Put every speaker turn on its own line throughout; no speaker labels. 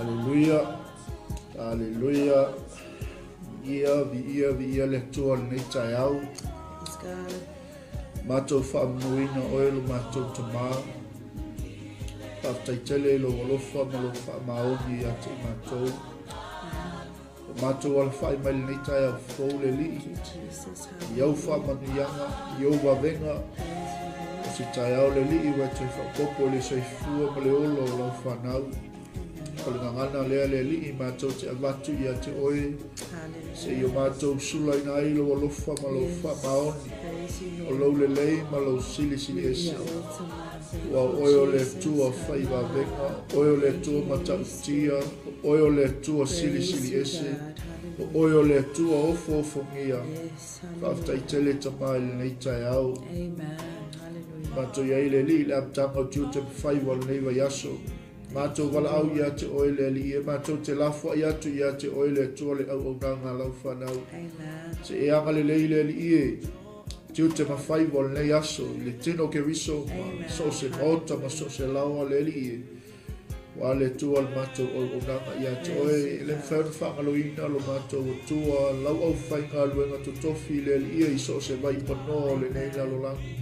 Hallelujah. Hallelujah. Ia le tua nei taeao. Matou whaamuina oelo matou tamā. Paftaitele lo walofa ma lo whaamaoni ate matou. Matou ala whai mai nei taeao fou le li. Iau whaamanuianga, iau wawenga. Si taeao le li iwa te whakopo le saifua ma le olo o lau whanau. Kale ngangana lea le li i matou te avatu i ate oe. Se i o matou sula ina ai lo walofa ma lo whaamaoni. O lau le lei ma lo sili ese. Wa oe o le tua whai wawenga, oe o le tua matautia, oe o le tua sili ese. Oe o le tua ofo ngia. Whaftai tele tamai le nei taeao. Matou iai le li le amtanga o tiu te whai wala nei wa yaso. Matou wala au ia te oe le li e matou te lafua ia tu ia te oe le tua le au nanga lau whanau. Se e anga le lei le li e. Tiu te mawhai wala nei aso. Le tino ke riso ma so se mota ma so se laua le li e. Wa le tua le matou au nanga ia te oe. Le mwhaun whangaloina lo matou o tua lau au whainga luenga tu tofi le li e i so se vai panoa le nei lalo langi.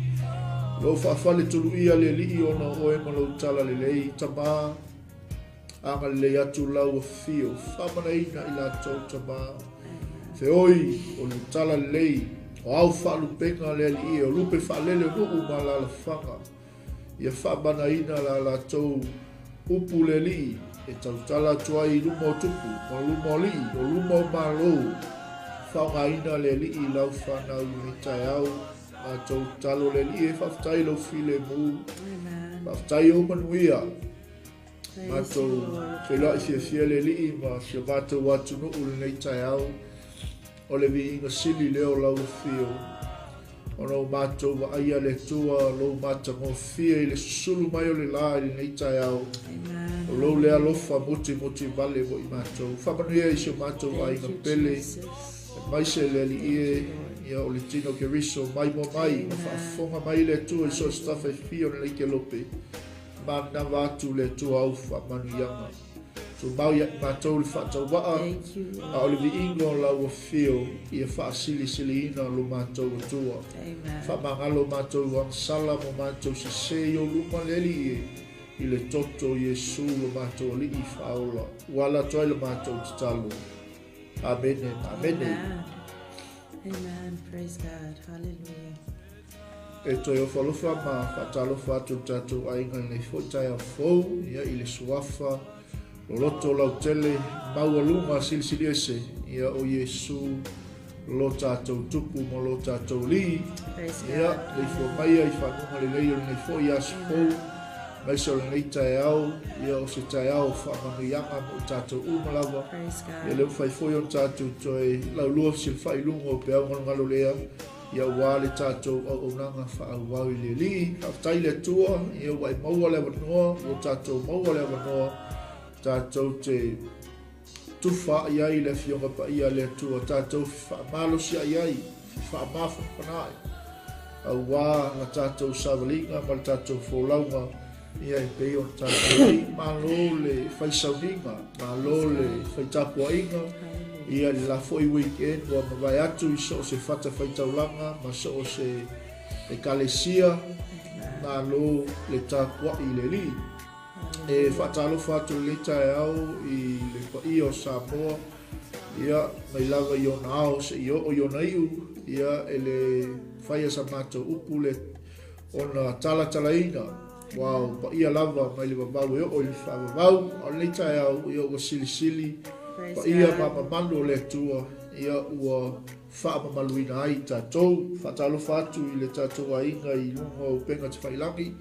Lo whaafale tulu ia le li ona oe ma lo tala le lei tamā. Anga le atu lau a fio. Whamana ina i la tau tamā. Fe oi o le tala le lei. O au whaalu penga le li o lupe whaalele no umala la whanga. Ia whamana ina la tau upu le li. E tau tala tuai lumo tupu. O lumo li. O lumo Malū. Whanga ina le li i lau whanau ni taeao. Matou talo le li e whaftai lo file mu. Whaftai o manuia. Matou whelai fia le li i ma fia matou watu no ule nei taeao. O le vi inga sili leo lau fio. Ono matou wa aia le tua lo mata mo fia i le susulu mai o le la i nei taeao. O lo le alofa muti vale mo i matou. Whamanuia i sio matou wa inga pele. Mai se le li e. Ia o le tino ke riso mai mo mai. Whaafonga mai le tua i so staff e fio na ke lope. Ma na watu le tua au whamanuianga. So mau ia matou le whatau waa. A o le vi ingo lau o fio. Ia whaasili ina lo matou o tua. Whamangalo matou wang sala mo matou se se o luma leli e. I le toto Yesu lo matou li i whaola. Wala toi lo matou titalo. Amen.
Amen. Praise God. Hallelujah.
E toi o whalofa ma whatalo whatu tatu ainga nei whotai a fau. Ia i le suafa. Loto lau tele maualunga sili ese. Ia o Yesu lo tātou tupu mo lo tātou li. Ia le fo maia i whanunga le leio nei fo i asu fau. Mai so le nei taeao. Ia o se taeao whamanuyanga mo tātou umalawa. Ia leu whai foi on tātou toi lau lua sil whai lungo pe au ngalo lea. Ia wale tātou au nanga whaau wau i le li. Haftai le tua. Ia wai maua lewa noa. O tātou maua lewa noa. Tātou te tuwha iai le fionga pa ia le tua. Tātou whaamalosia iai. Whaamafu panai. Au wā na tātou savalinga ma le tātou wholaunga. Ia e peo tātou i Malū le whaisauninga. Malū le whaitapuainga. Ia le la foi weekend wa mawai atu i so se whata whaitaulanga. Ma so se ekalesia. Malū le tāpua i le li. E whatalo whatu le taeao i le pai o Samoa. Ia mai lava i ona ao se i o iona iu. Ia e le whaia sa mato upu le ona tala-talaina. Wow, pa ia lava mai le wawau e o i whawawau. O le taeao i o sili. Pa ia mamamanu o le tua. Ia ua whaamamaluina ai tātou. Whatalo whatu i le tātou a inga i lunga o penga te whailangi.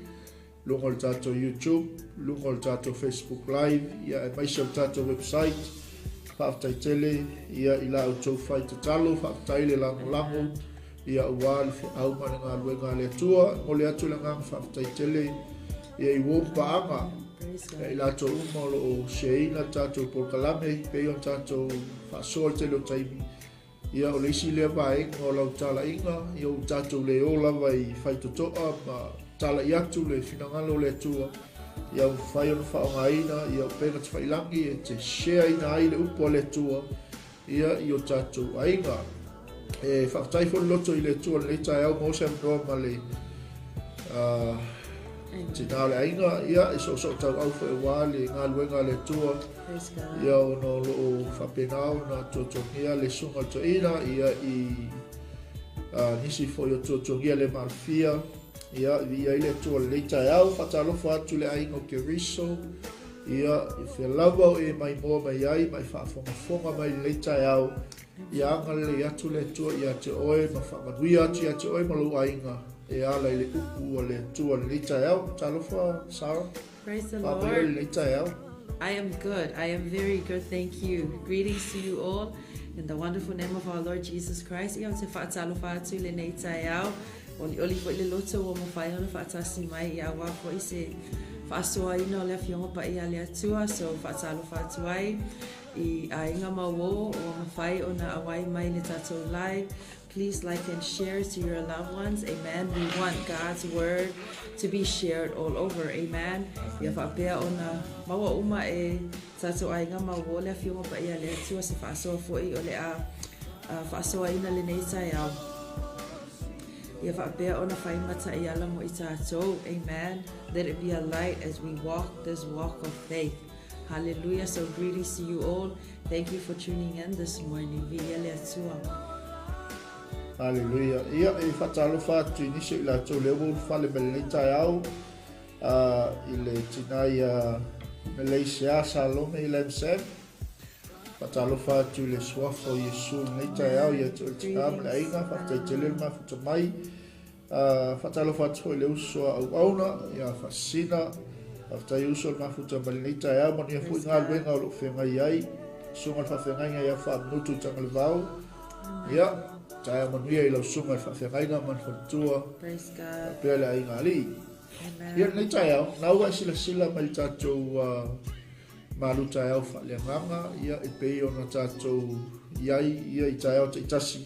Lungo le tātou YouTube, lungo le tātou Facebook Live, ia e maisa le tātou website, whaaftai tele, ia i la au tau whai te talo, whaaftai le lango, ia uwali au mani ngā luenga le atua, mo le atu le ngang whaaftai tele, ia i wompa anga, ia i la tau umalo o sheina tātou polkalame, peion tātou whaasoa tele o taimi, ia o le isi lea vaenga o lau tala inga, ia o tātou le o lava i whaitotoa, ma tala i atu le finangalo le tua ia whai on whaongaina, ia penga te whailangi e te share ina ai le upo le tua, ia i o tātou ainga. E whakataifo loto i le tua le taeao mo se amnoa ma le tina le ainga, ia i so tau au whai wale ngā luenga le tua, ia o no loo whapenao na tuatongia le sunga to ina, ia i nisi fo i o tuatongia le marfia, ia i le tua le taeao, whatalofa atu le ainga o ke riso, ia i whelava o e mai moa mai ai, mai whaafonga mai le taeao, ia anga le atu le tua ia te oe, ma whamanui atu ia te oe malu ainga, e ala i le upu o le tua le taeao, talofa, Sarah?
Praise the Lord.
Le taeao.
I am good. I am very good. Thank you. Greetings to you all in the wonderful name of our Lord Jesus Christ. Ia te whaatalofa atu le nei taeao. Oli fo le loto o mo whai hana whaatasi mai ia wa fo i se whaasoa ina o le awhionga pa ia le atua. So whaatalofa atu ai i a inga mawo o mo whai o na awai mai le tatou live. Please like and share to your loved ones. Amen. We want God's word to be shared all over. Amen. Ia whaapea o na mawa uma e tatou a inga mawo le awhionga pa ia le atua se whaasoa fo i o le a whaasoa ina le nei taeao. Ia whaapea o na whaimata i ala mo i tātou. Amen. Let it be a light as we walk this walk of faith. Hallelujah. So greetings to you all. Thank you for tuning in this morning. Viele atua.
Hallelujah. Ia e whatalofa atu inisi i la tau lewo whale me le taeao i le tinai Malaysia Salome i le msem. Whatalofa atu le suafo Yesu le taeao ia tu tikam le ainga whataitele mafuta mai. Whatalofa atu i le usoa au auna ia whasina. Whatai usoa mafuta mai le taeao mani a fui ngā luenga o lo whengai ai. Sunga whawhengai ia whaamnutu tanga le vau. Ia. Tae manuia i lau sunga i whawhengainga man whantua.
Praise God.
Pea le ainga ali.
Amen.
Ia nei taeao, naua sila mai tātou Malū taeao faaleagaga, ia e pei ona tātou iai, ia i taeao te itasi.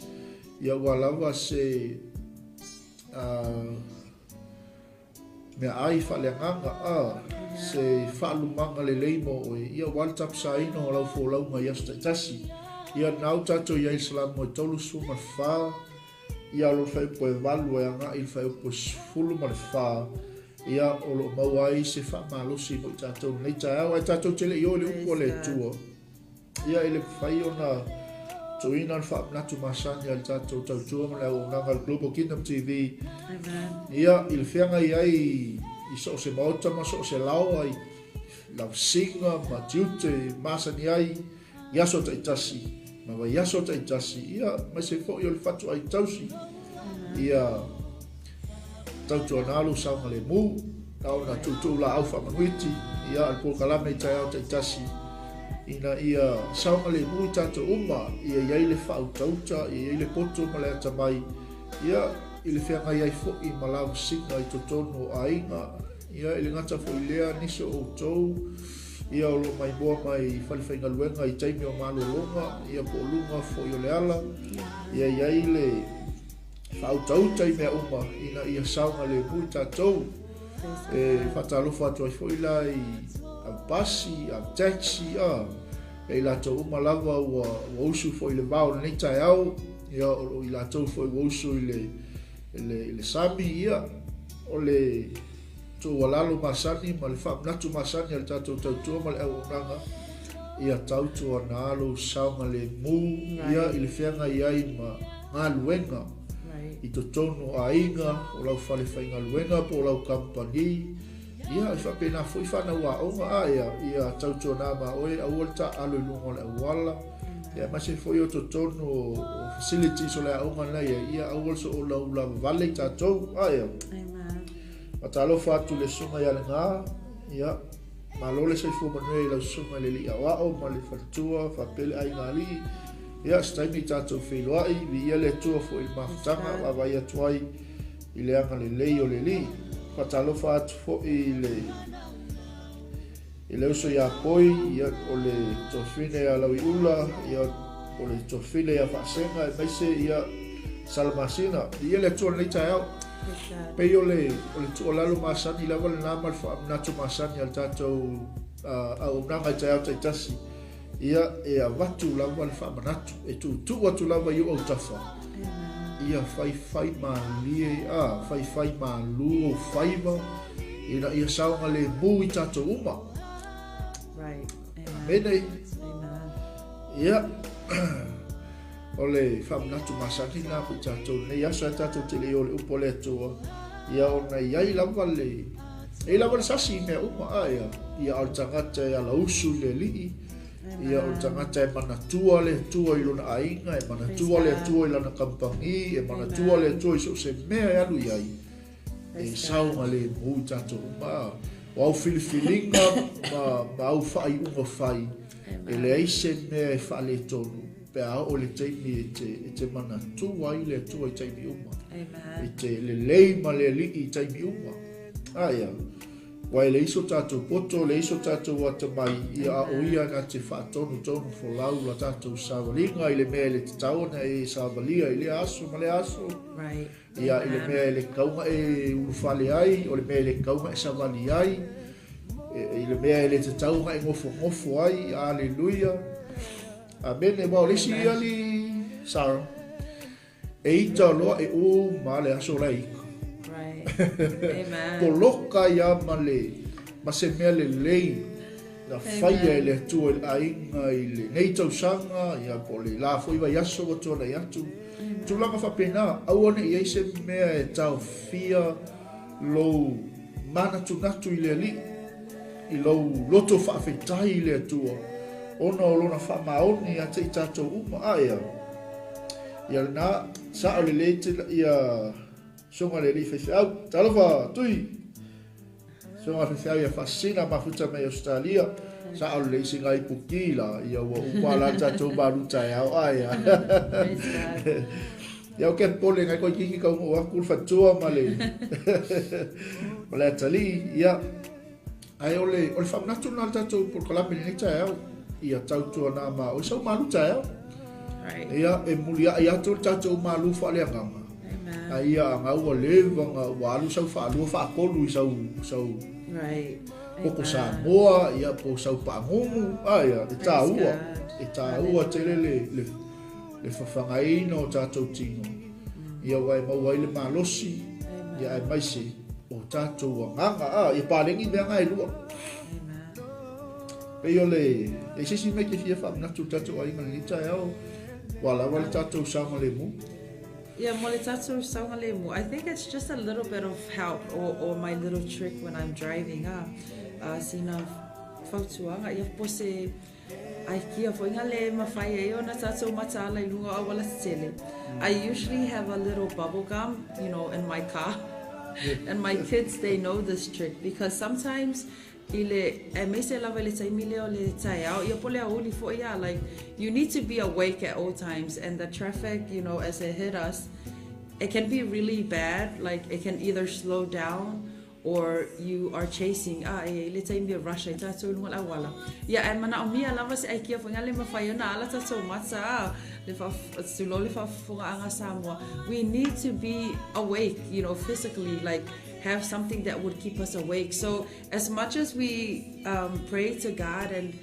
Ia ua lava se mea ai faaleagaga, se whaalumaga lelei mo oe, ia wale tapasaina o lau fōlaunga i asu te itasi. Ia nau tātou iai salam mo tolu suma wha, ia alo whai poe walu e anga i whai poe sfulu ma le wha, ia olo mauai se wha malosi mo i tātou nei taeao, ai tātou tele i ole upo le tua. Ia ele whai ona tuina al wha natu masani al tātou tautua ma le au nanga Global Kingdom TV.
Amen.
Ia il whianga iai i so se maota ma so se laua i lau singa ma tiute masani ai, iaso ta itasi. Ma wa yaso ta itasi ia mai se fo i le fatu ai tausi ia tautu analu saunga le mu au na tutu la au whamanuiti ia al pokalame i taeao ta itasi ina ia saunga le mu i tatu uma ia iai le whau tauta ia iai le poto ma le atamai ia i le whianga iai fo i malau singa i totono a inga ia i le ngata fo i lea niso o tou ia o lo mai boa mai whaliwhainga luenga i taimi o Malū longa, ia po lunga fo i o le ala, ia iai le whautauta i mea uma, ina ia saunga le mui tātou, e whatalofa atu ai fo i la i au basi, au taxi, e i lato uma lava ua usu fo i le vau nei taeao, ia o i lato fo i usu i le sami, ia o le to walalo masani ma le whaamnatu masani al tātou tautua ma le au onanga ia tautua na alo saunga le mu ia i le whianga iai ma ngā luenga i to tono a inga o lau whale whainga luenga po lau kampani ia i whapena fo i whana ua onga ia tautua nā ma oe au alta alo i lunga le awala ia mase fo i o to tono o facilities o le a onga nei ia au also o lau lava vale i tātou ia Matalofa atu le sunga ia le ngā, ia, malole sai fu manue i lau sunga le li awao, ma le whatua, whapele ai ngā li, ia, staimi tātou wheloai, vi ia le tua fo i mawhtanga, wawai atuai i le anga le lei o le li, matalofa atu fo i le uso ia poi, ia o le tofine a lau i ula, ia o le tofine a whasenga, e meise ia salamasina, ia le tua le taeao, Pe ole tu lalo masani lava le nama le whaamnato masani al tātou au nanga taeao taitasi. Ia e a watu lava le whaamanatu. E tu watu lava iu au tafa. Ia whai maalie, whai Malū o whaiva. Ia saunga le mū I tātou uma.
Right.
Menei. Ia.
Amen.
Ole whaamnatu masani nā pu tātou. Nei asa tātou te leo le upo le atua. Ia o nei iai lava le. E lava le sasi mea uma aia. Ia al tangata e ala usu le lii. Ia o tangata e manatua le atua I lona ainga. E manatua le atua I lana kampangi. E manatua le atua I so se mea e alu iai. E saunga le mui tātou uma. O au filifilinga ma au whai unga whai. E le aise mea e whale tonu. Pea o le teimi e te manatua I le atua I teimi uma.
Amen.
I te le leima le li I teimi uma. Aia. Wai le iso tātou poto, le iso tātou wata mai I a oia na te whaatonu tonu wholau la tātou sāwalinga I le mea le te taona e sāwalia I le aso, ma le aso.
Right.
Ia I le mea le kaunga e urufale ai, o le mea le kaunga e sāwali ai. I le mea le te taunga e ngofo ai, aleluia. Amen, e wao lesi ali, Sarah. E ita loa e o ma le aso la iko.
Right. Amen.
Ko loka ia ma se mea le lei, na whaia e le atua I ainga I le nei tausanga, ia po le la foiwa yaso o tona iatu. Tūlanga whapena, auane I eise mea e tau fia lou mana tunatu I le ali, I lou loto whaafetai I le atua. Ona o lona whamaoni a te I tātou uma aia. Ia na sa o le leite ia songa le li whewhiau. Talofa, tui. Songa whewhiau ia whasina mafuta mai Australia. Sa o le leise ngai pukila. Ia ua upala tātou maruta e au aia. Ia o ke pole ngai koi kiki kau mua kul whatua ma le. O le atali, ia. Ai o le whamnatu nā tātou por kalame ni taeao. Ia tautua nā ma o isau Malū taeao.
Right.
Ia e mulia ia tō tātou Malū faaleagaga. Ai ia ngau levanga wa alu sau whaalua whaakolu I sau
Right.
Poko Samoa, ia po sau Pangumu, aia, e tāua te le whawhangaina o tātou tino. Ia wai mauai le malosi, ia e maise o tātou nganga, ia pārengi mea ngai lua. Pei o le, e sisi me ke fia whaamnatu tātou ainga le taeao, wala wale tātou sanga le mu.
Yeah, I think it's just a little bit of help or my little trick when I'm driving. Sina fautuanga ia pose ai kia fo inga le mawhai e ona tātou mataala I lunga a wala tele. I usually have a little bubble gum, in my car. And my kids, they know this trick because sometimes like you need to be awake at all times, and the traffic, as it hit us, it can be really bad. Like it can either slow down or you are chasing. Let's say be a rush. Yeah, and mana omia lava se aikia fungale mafayona ala tato matsa we need to be awake, physically, like have something that would keep us awake. So as much as we pray to God and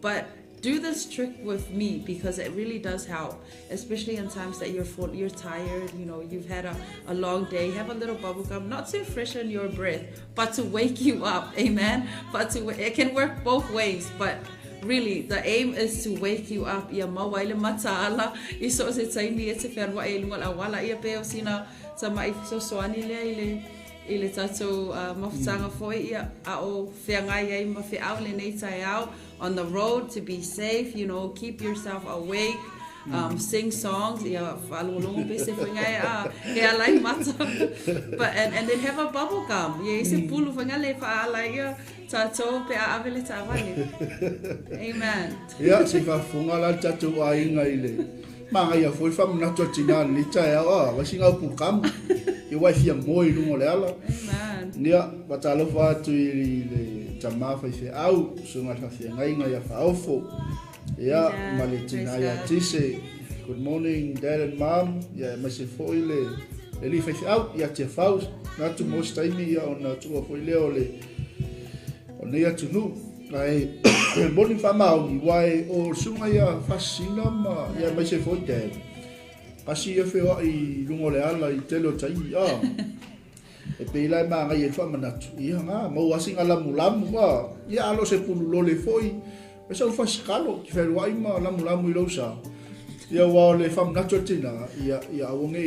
but do this trick with me because it really does help, especially in times that you're tired, you've had a long day. Have a little bubble gum, not to freshen your breath, but to wake you up. Amen. But it can work both ways, but really the aim is to wake you up. Ia mawaile mataala iso se taimi ete ferwa e lunga la wala ia peo sina sama I so soani le ile tato mafutanga foi ia a o feangai ai mafe au le nei taeao on the road to be safe, keep yourself awake. Sing songs, but and then have a bubble gum. Amen.
Yeah, si fa funga la tatu ai ngai ma ia foi fam na totina ni taeao wa singa pukam I wai fia moi lungo le ala.
Amen.
Nia batalo fa tu le tama fa se au sunga fa fia ngai ngai fa ofo Yeah, malitina ya tise. Good morning, Dad and Mom. Yeah, my foile. Eli face out ya te faus. Na tu most time ya ona tu foile ole. Ona ya tu nu. Ai morning fama ni wai o sunga ya fasina ma ya my foile. Kasi ya fe ai lungo le ala I telo tai ya. E pela ma nga ye fa manatu. Ia nga mo wasinga lamu ba. Ya alo se pulu le foi. Esa u fasikalo ki fe wai ma lamu I lo sa. Ia wa le fam natutina ia wonge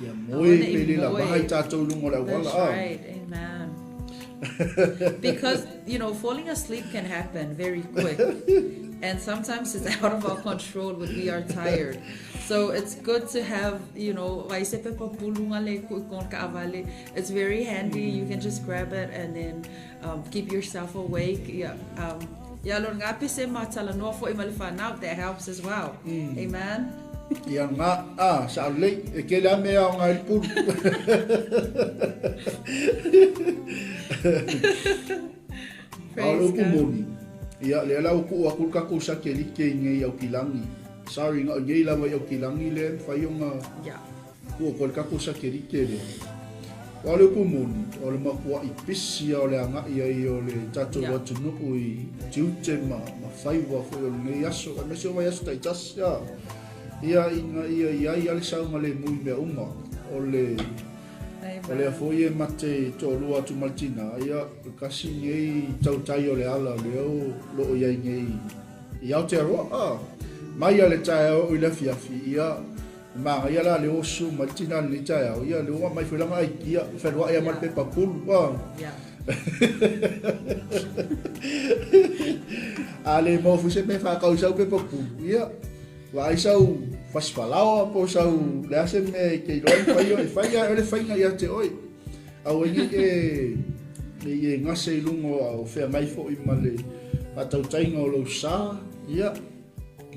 ia moe pele la bahai tatou lungo la wala.
That's right, amen. Because, you know, falling asleep can happen very quick. And sometimes it's out of our control when we are tired. So it's good to have, you know, it's very handy. You can just grab it and then keep yourself awake. Yeah. That helps as well. Amen.
Ia nga sa le e ke la me nga I pu.
Praise God.
Ia le la ku aku ka ku sa ke li ke nge au kilangi. Sorry nga nge la wa au kilangi le fa yo nga.
Yeah.
Ku ko ka ku sa ke li ke le. Ole ku moni, ole ma ku I pisi ole nga ia ole tatu wa tunu I tiute ma fai wa fo le yaso, me so wa yaso tai tas ya. Ia le saunga le mui mea unga ole fo ye mate to lua tu maltina ia kasi ngei tau tai ole ala leo lo ia ngei ia te roa mai ale taeao I le fiafi ia ma ia la le osu maltina le taeao ia le wa mai fulanga ai ia fe roa ia mal pe papul wa ale mo fu se me fa causa pe papul ia Vai sau faz palau po sau lase me ke loi fai ele fai ia te oi au e ngase lungo au fe mai fo I male atau tainga lo sa ia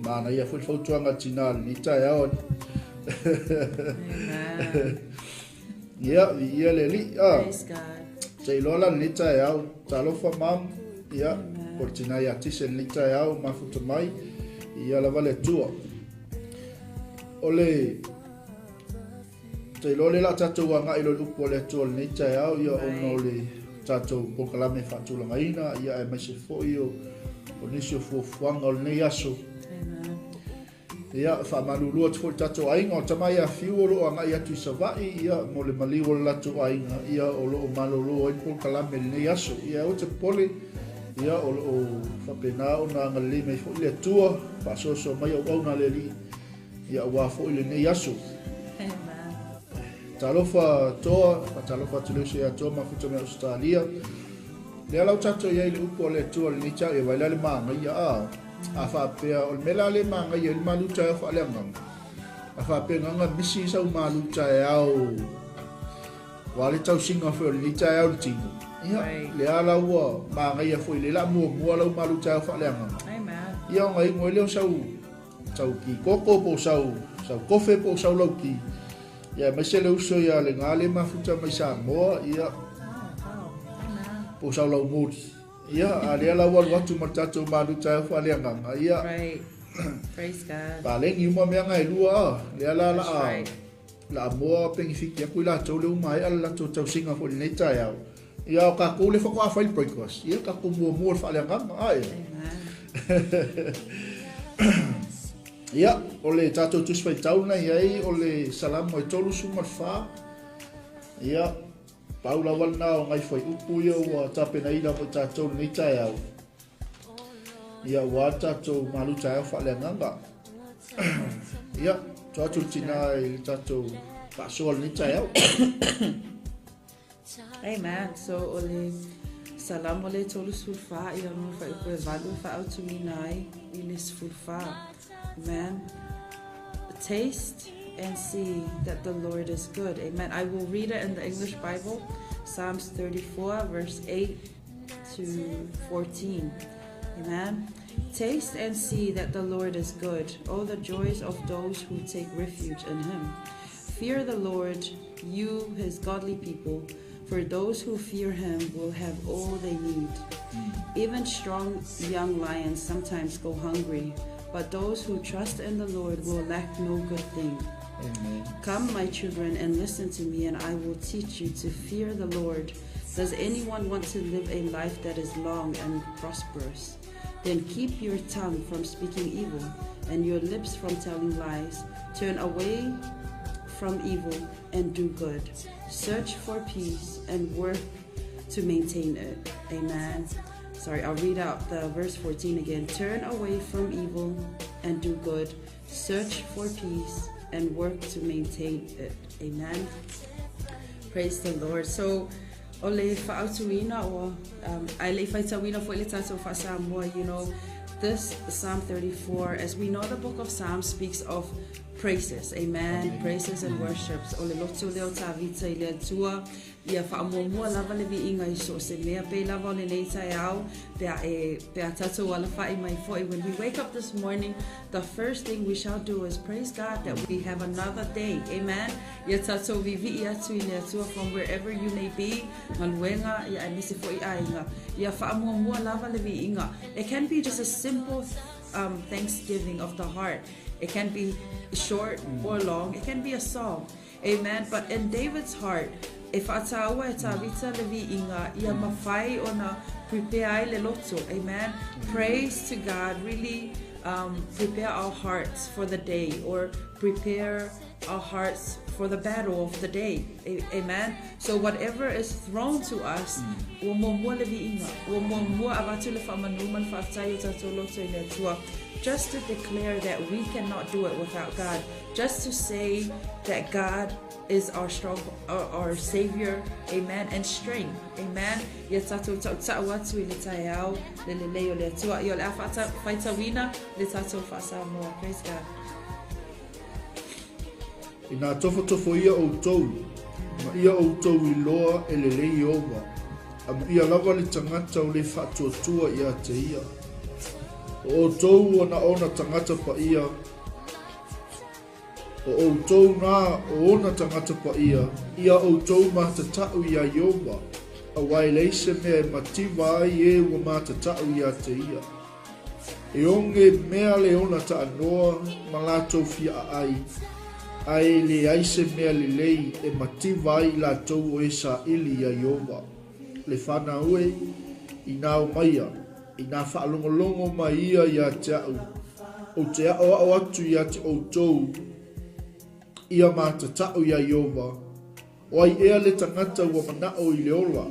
mana ia foi tuanga tina ni taeao ia le li
Praise God.
Sei lola ni taeao talo fa mam ia portina ia tise ni taeao mafuta mai ia la vale tua ole te lole la tatou anga I lo lupo le tua nei taeao ia ono le tatou pokalame fatula ngaina ia e mai se foi o nisio fuafuanga o nei aso ia fa malulu atu foi tatou ainga o tamai a fiu o lo anga ia tu savai ia mo le maliu o la tu ainga ia o lo malulu o pokalame nei aso ia o te pole ia o whapena o nga ngali mei fo le tua pa so mai o na le li ia wa fo le nei aso talofa toa talofa tulu se a toa mafuta me Australia le ala tato ia le upo le tua le cha e vai le manga ia a fa pe o mela le manga ia le Malū cha fa le manga a fa pe nga bisi sa Malū cha au wa le tau singa fo le cha au tingo ia le ala ua manga ia foi le la mua la Malū cha fa le manga ia ngai ngoi le sau ki koko po sau kofe po sau lau ki ia mai se le uso ia le ngale mafuta mai sa moa ia po sau lau mori ia ale ala ua watu matato Malū cha fa le manga ia
Praise God.
ba le ngi mo me ngai lua le ala la moa pengifiki aku la tau le umai ala tau singa fo le taeao ia ka ko le fo fa breakfast ia ka ko mo fa le ngam ai ia ole tato tu spai tauna ia ole salam mo tolu suma fa ia paula wana ngai foi upu ia wa tapena ida mo tato ni taeao ia wa tato Malū taeao fa le nganga ia tato tina tato pasol ni taeao
Amen. So ole salam ole tolu sulfa ia no fa ko valu fa autu minai ilis sulfa. Amen. Taste and see that the Lord is good. Amen. I will read it in the English Bible, Psalms 34 verse 8 to 14. Amen. Taste and see that the Lord is good. Oh, the joys of those who take refuge in him. Fear the Lord, you his godly people, For those who fear him will have all they need. Even strong young lions sometimes go hungry, but those who trust in the Lord will lack no good thing.
Amen.
Come, my children, and listen to me, and I will teach you to fear the Lord. Does anyone want to live a life that is long and prosperous? Then keep your tongue from speaking evil, and your lips from telling lies. Turn away from evil and do good. Search for peace and work to maintain it. Amen. Sorry, I'll read out the verse 14 again. Turn away from evil and do good. Search for peace and work to maintain it. Amen. Praise the Lord. So, ole fa'autuina or ai faitawina for ilitato fa Samoa, you know, this Psalm 34, as we know, the book of Psalms speaks of praises, amen, praises and worships. Ole loto leo tavita ile tua ia fa'amomua lava le vi'inga I so se mea pe lava ole nei taeao pe atato wala fa'i mai fo'i. When we wake up this morning, the first thing we shall do is praise God that we have another day, amen. Ia tato vivi'i atu ile tua from wherever you may be, maluenga ia anisi fo'i ainga ia fa'amomua lava le vi'inga. It can be just a simple thanksgiving of the heart. It can be short or long. It can be a song. Amen. But in David's heart, if atawa etavita levi inga ia mafai ona prepare le loto. Amen. Praise to God. Really prepare our hearts for the day, or prepare our hearts for the battle of the day. Amen. So whatever is thrown to us, just to declare that we cannot do it without God, just to say that God is our strong, our Savior, amen, and strength, amen. Praise God.
Ina tofo ia outou, ma ia outou I loa e le lei ova, ama ia lava le tangata o le whatuatua ia te ia. O outou ona tangata pa ia, o outou nā o ona tangata pa ia outou matatau ia Iova, a wai leise mea mativa ai e ua matatau ia te ia. E onge mea le ona ta anoa, malatou fia ai, ai le aise mea le lei e mativa ai la tou o esa ili ia Iova. Le whana ue I nao maia, I nā whaalongolongo mai ia te au. O te au atu ia te outou, ia mātatau ia Iova. O ai ea le tangata ua manao I le ola,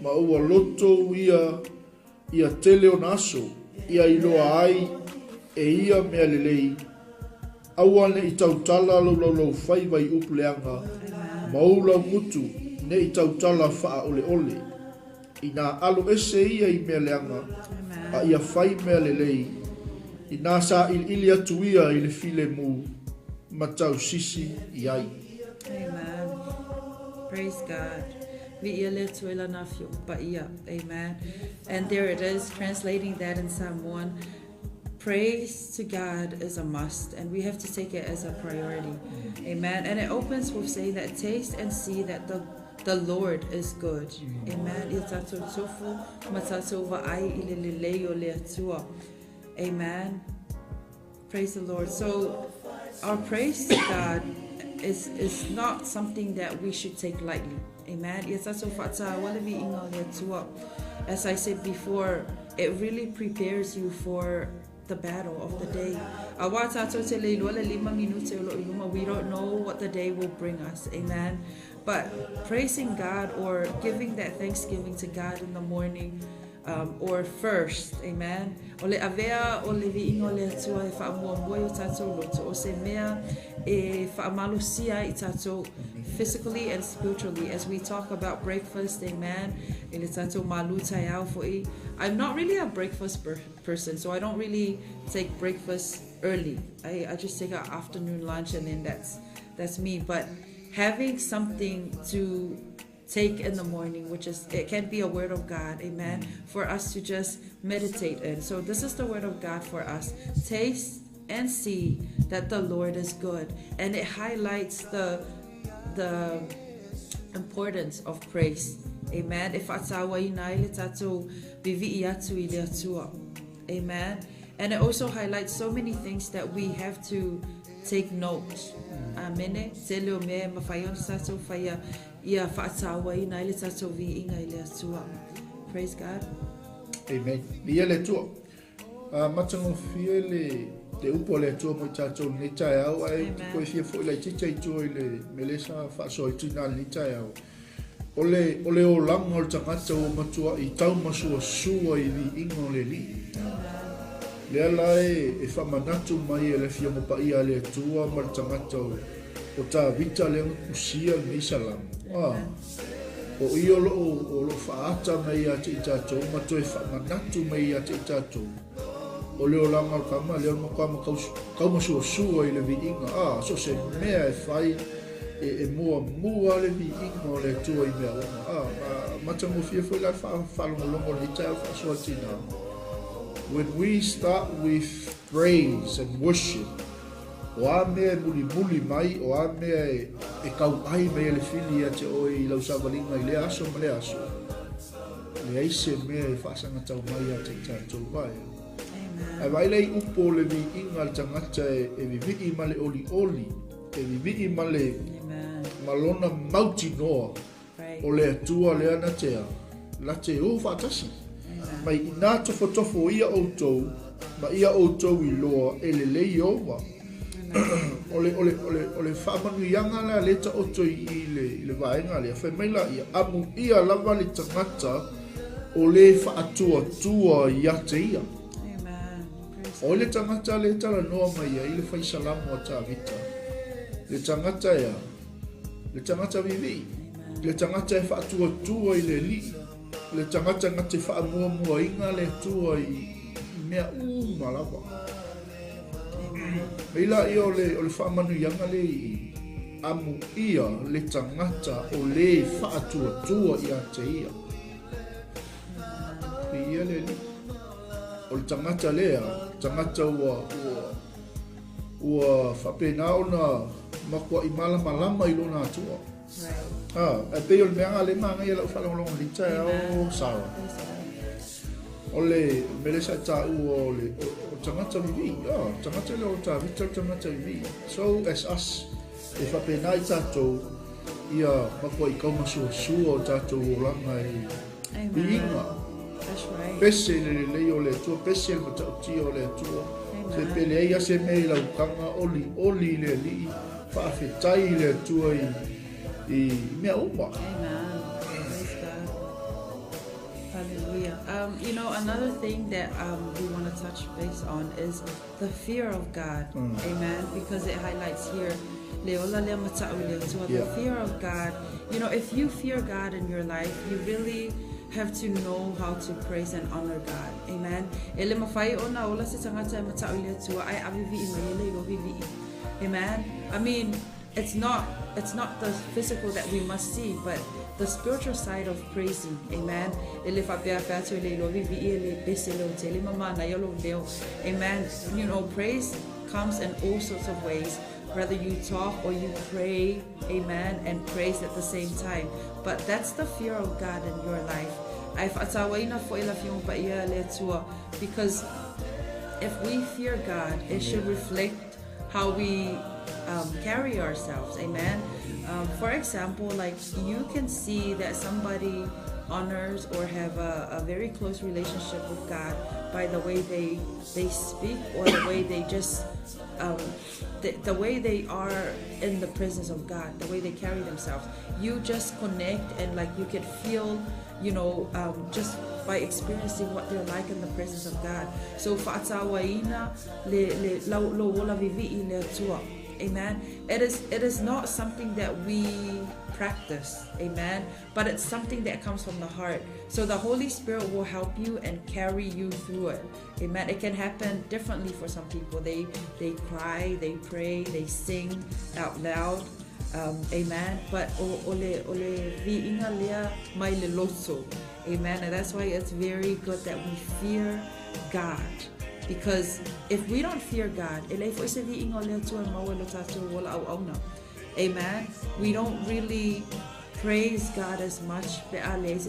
ma ua loto ia tele o naso, ia iloa ai e ia mea le lei. Aua ne I tautala lau whai vai upuleanga, maula mutu ne I tautala wha ole ole. I nā alo ese ia I mea leanga, a ia whai mea le lei. I nā sa ili atu ia I le file mu, matau sisi I ai.
Amen. Praise God. Amen. And there it is, translating that in Psalm 1. Praise to God is a must, and we have to take it as a priority. Amen. And it opens with saying that taste and see that the Lord is good. Amen. Amen. Praise the Lord. So our praise to God is not something that we should take lightly. Amen. As I said before, it really prepares you for the battle of the day. We don't know what the day will bring us. Amen. But praising God or giving that thanksgiving to God in the morning, or first, amen. Physically and spiritually, as we talk about breakfast, amen. Malū taeao. I'm not really a breakfast person, so I don't really take breakfast early. I just take an afternoon lunch, and then that's me. But having something to take in the morning, which is, it can be a word of God, amen, for us to just meditate in. So this is the word of God for us. Taste and see that the Lord is good, and it highlights the importance of praise. Amen. If Amen. And it also highlights so many things that we have to take note. Amen. Praise God.
Amen. Ia le tua. Matango fie le te upo le tua mo tatou ni taeao ai ko fie fo le chichai tua le melesa fa so tina ni taeao. Ole o lang o tangata o matua I tau masua sua I vi ingo le li. Le alae e whamanatu mai e le fia mo pa ia le tua ma tangata o ta vita le usia ni salam. O io lo faata mai a te tatou ma toi whamanatu mai a te tatou. O leo langa o kama leo mo kama kauma sua I le vi inga. So se mea e whai e mua le vi inga o le tua I mea ona. Matango fia fo lai whalongo le tau whasua tina. When we start with praise and worship, o a mea muli mai, o a mea e kau ai mea le fili a te oi I lau sawalinga I le aso ma le aso. Le aise mea e whaasanga tau mai a te tātou vai. Ai vai lei upo le vi inga le tangata e vivi ma le oli, e vivi ma le malona mauti noa, o le atua le anatea, la te o whaatasi. Mai ina tofo ia outou, ma ia outou I loa e le lei oma. Ole whaamanuianga la leta outou I le vaenga le whai maila ia amu ia lava le tangata o le whaatua ia te ia. O le tangata le tala noa mai ia I le whai salamu a tā vita. Le tangata ia, le tangata vivi, le tangata e whaatua I le li. Le tangata ngate whaamua inga le tua I mea malawa. Meila ia o le whaamanu ianga le amu ia le tangata o le whaatua ia te ia. Ia le li. O le tangata lea, tangata ua whapenao na makua I malama I lona atua. E pei o le meanga le manga ia lau whalongolongo li taeao sawa. O le melesa tāu o tangata vivi. Tangata le o tā vita tangata vivi. So as us, e whapenai tātou ia makua I kauma sua o tātou o langa I inga. Pese le lei o le tua, pese le matauti o le tua. Se pele eia se mei lau kanga oli le li. Whaafetai le tua I mea uma.
Amen. Praise God. Hallelujah. You know, another thing that we want to touch base on is the fear of God. Amen. Because it highlights here the fear of God. You know, if you fear God in your life, you really have to know how to praise and honor God. Amen. Amen. I mean, it's not the physical that we must see, but the spiritual side of praising. Amen. Amen. You know, praise comes in all sorts of ways, whether you talk or you pray, amen, and praise at the same time. But that's the fear of God in your life. Because if we fear God, it should reflect how we carry ourselves. Amen. For example, like you can see that somebody honors or have a very close relationship with God by the way they speak, or the way they just the way they are in the presence of God, the way they carry themselves. You just connect, and like you can feel, you know, just by experiencing what they're like in the presence of God. So amen. It is not something that we practice, amen, but it's something that comes from the heart. So the Holy Spirit will help you and carry you through it, amen. It can happen differently for some people. They cry, they pray, they sing out loud, amen, but amen. And that's why it's very good that we fear God. Because if we don't fear God, amen, we don't really praise God as much. And it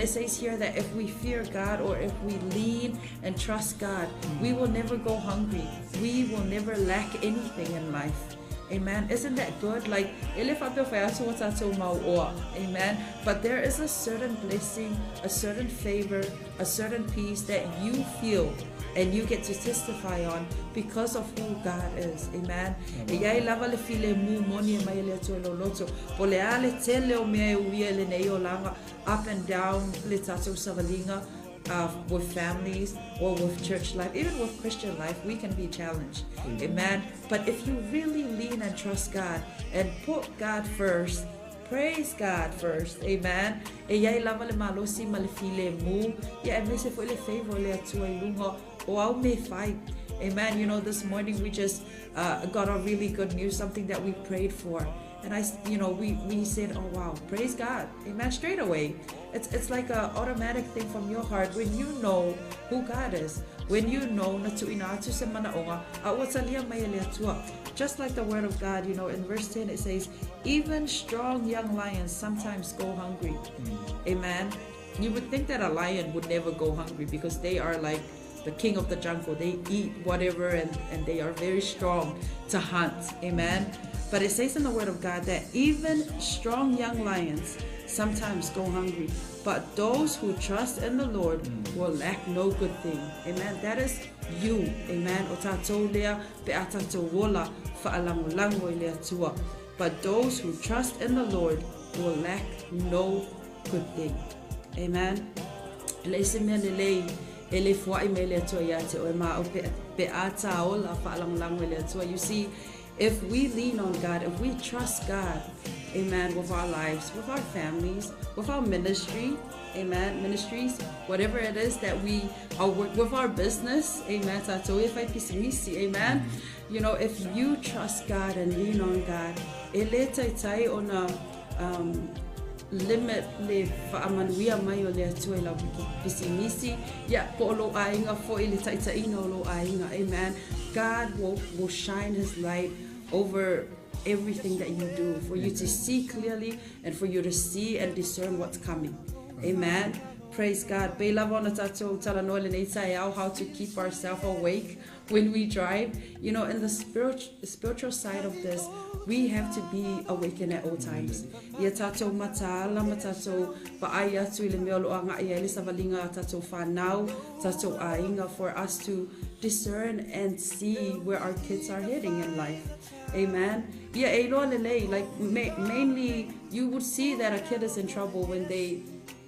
says here that if we fear God or if we lean and trust God, we will never go hungry. We will never lack anything in life. Amen. Isn't that good? Like, amen. But there is a certain blessing, a certain favor, a certain peace that you feel and you get to testify on because of who God is. Amen. Up and down with families or with church life, even with Christian life, we can be challenged. Amen. But if you really lean and trust God and put God first, praise God first. Amen. Amen. You know, this morning we just got a really good news, something that we prayed for. And we said, oh wow, praise God. Amen. Straight away. It's like an automatic thing from your heart when you know who God is. When you know, just like the word of God, you know, in verse 10 it says, even strong young lions sometimes go hungry. Amen. You would think that a lion would never go hungry because they are like the king of the jungle. They eat whatever and they are very strong to hunt. Amen. But it says in the word of God that even strong young lions sometimes go hungry, but those who trust in the Lord will lack no good thing. Amen. That is you. Amen. But those who trust in the Lord will lack no good thing. Amen. You see, if we lean on God, if we trust God, amen, with our lives, with our families, with our ministry, amen, ministries, whatever it is that we are with our business, amen, amen, you know, if you trust God and lean on God, on a limit le fa'amanuia mai o le atua la pisimisi ya polo ainga fo ile taitaina o lo ainga. Amen. God will shine his light over everything that you do, for you to see clearly and for you to see and discern what's coming. Amen. Praise God. How to keep ourselves awake when we drive. You know, in the spiritual side of this, we have to be awakened at all times. For us to discern and see where our kids are heading in life. Amen. Like mainly you would see that a kid is in trouble when they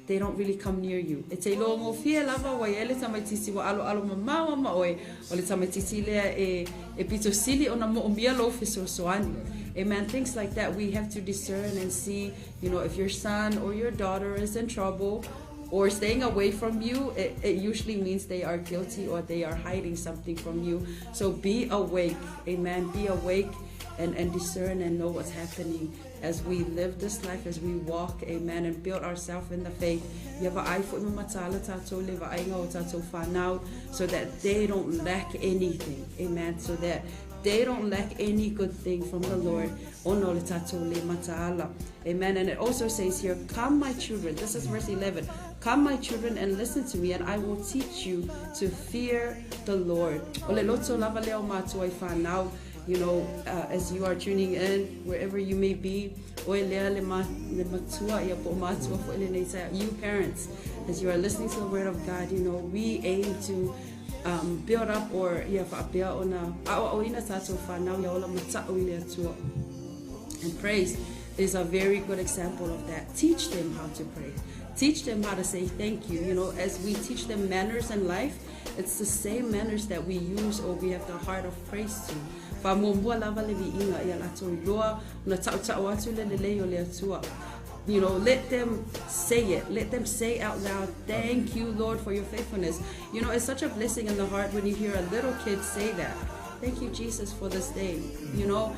don't really come near you. It's a long fear lava way elisamatisi wa alo mama maoi o lisamatisi le e pitosili ona mo umbialo fisosoani. Amen. Things like that we have to discern and see, you know, if your son or your daughter is in trouble or staying away from you, it usually means they are guilty or they are hiding something from you. So be awake. Amen. Be awake and discern and know what's happening as we live this life, as we walk, amen, and build ourselves in the faith. So that they don't lack anything, amen, so that they don't lack any good thing from the Lord. Amen. And it also says here, come my children, this is verse 11, come my children and listen to me and I will teach you to fear the Lord. You know, as you are tuning in, wherever you may be, you parents, as you are listening to the word of God, you know, we aim to build up and praise is a very good example of that. Teach them how to pray. Teach them how to say thank you. You know, as we teach them manners in life, it's the same manners that we use or we have the heart of praise to. You know, let them say it. Let them say out loud, thank you, Lord, for your faithfulness. You know, it's such a blessing in the heart when you hear a little kid say that. Thank you, Jesus, for this day. You know,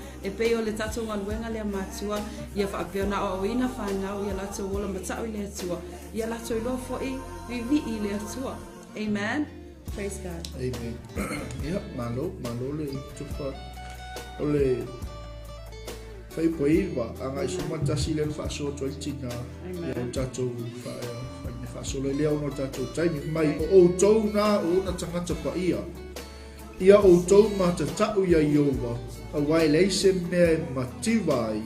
amen. Praise God.
Amen. Yep, Malū le tufa Ole fai poiva anga isuma tasilen fa so to tina ya tato fa so le leo no tato taimi mai o to na o na tangata pa ia o to ma te tau ia Iova a wai le se me mativai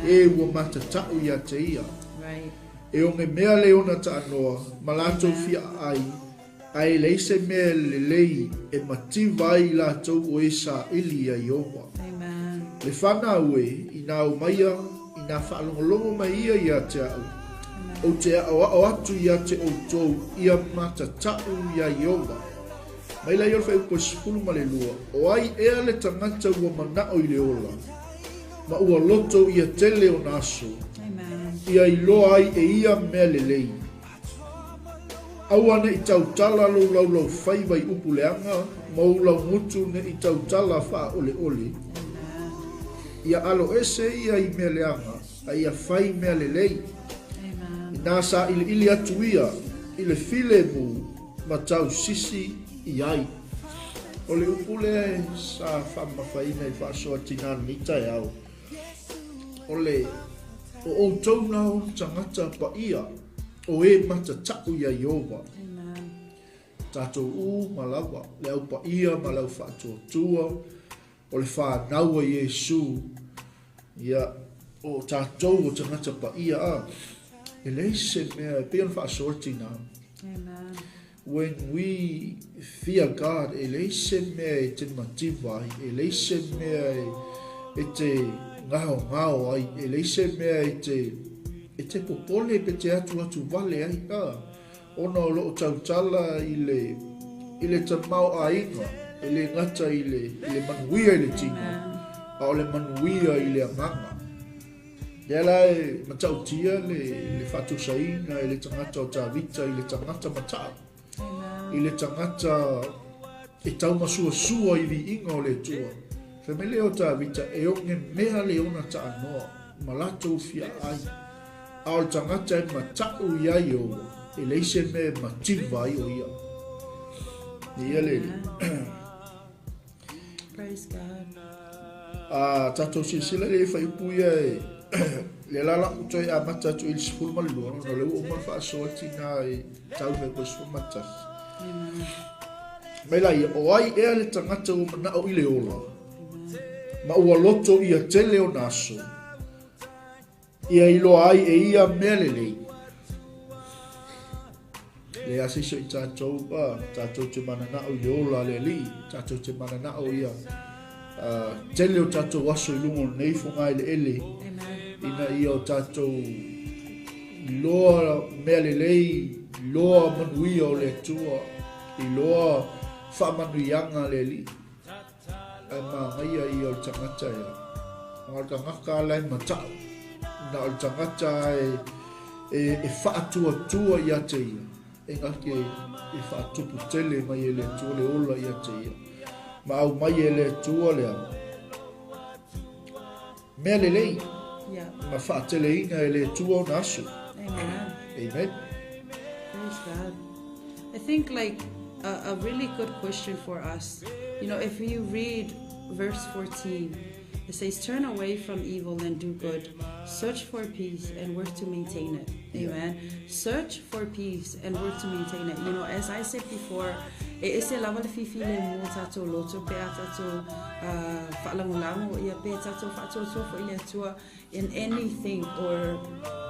e wo ma te tau ia te ia e o me mea le ona ta anoa malato fia ai le se me le lei e mativai la to o esa ilia Iova le whana ue i nā umaia, i nā whaalongolongo mai ia te au. O te o atu ia te o tōu, ia mata tau ia Iova. Mai lai olwhai upo sifulu ma le lua, o ai ea le tangata ua manao i le ola. Ma ua loto ia tele o naso. Ia i loa ai e ia mea le lei. Aua ne i tau tala lau whaiwai upu leanga, ma ulau mutu ne i tau tala wha ole ole. Ia alo ese ia i mea leanga, a ia whai mea le lei. Nā sa ili atu ia, i le file mu, ma tau sisi i ai. O le upule sa whamawhaina i whasoa tina ni taeao. O le, o tau na o tangata pa ia, o e mata tau ia Iova. Tatou u malawa, le au pa ia ma lau whaatua tua, o le whānaua Iesu, ia o tātou o tangata pa ia a, e leise mea, e pean whaasortina. When we fear God, e leise mea e te mativai, e leise mea e te ngao ai, e leise mea e te popole pe te atu vale ai a. Ona o loo tautala i le tamau a inga, e le ngata i le manuia i le tina, a o le manuia i le anganga. Dela e matautia le whatusaina, i le tangata o tāwita, i le tangata matau. I le tangata e taumasua i vi inga o le tua. Whamele o tāwita e onge mea le ona ta anoa, malato fia ai. A o le tangata e matau ia i o, e leise me mativai o ia. Ia lele.
Praise God.
Tato sila le whaipuia e le lala utoi a mata tu il sifuru malua no le o mal whaasoa tina e tau me ko sifuru mata. Mai lai o ai ea le tangata o manao i le ola. Ma ua loto ia tele o naso. Ia ilo ai e ia mea le lei. Le asiso i tātou te mananao i le ola le li, tātou te mananao ia. Tele o tātou aso i lungo nei funga i le ele. Ina ia o tātou loa mea le lei, loa manuia o le tua, i loa whaamanuianga le li. Ai maangaia ia o tangata ia. Ngā tangaka lai matau. Nā o tangata e whaatua ia te ia. E ngake e whaatupu tele mai e le tua le ola ia te ia. Ma au mai e le tua le au. Mea le lei. Ma whaatele inga e le tua o nasu.
Amen.
Amen.
Praise God. I think like a really good question for us. You know, if you read verse 14, it says, turn away from evil and do good. Search for peace and work to maintain it. Amen. Search for peace and work to maintain it. You know, as I said before, e se lava le fifi le mo tato loto pe tato faalangolango ia pe tato faato fo ile tua in anything or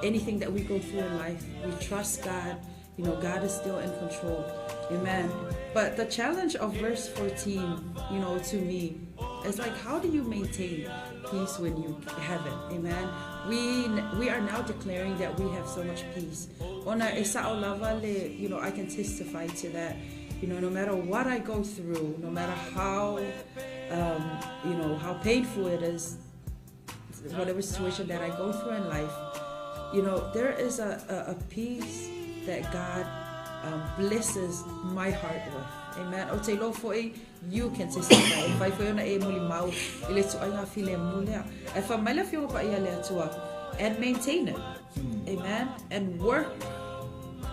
anything that we go through in life. We trust God. You know, God is still in control. Amen. But the challenge of verse 14, you know, to me, is like, how do you maintain peace when you have it? Amen. We are now declaring that we have so much peace. Ona esa o lava le, you know, I can testify to that. You know, no matter what I go through, no matter how, you know, how painful it is, whatever situation that I go through in life, you know, there is a peace that God blesses my heart with. Amen. O te lo foi, you can testify. If I feel na e muli mau, ile tu ai nga file mulea. If I mala feel pa ia le atua, and maintain it. Amen. And work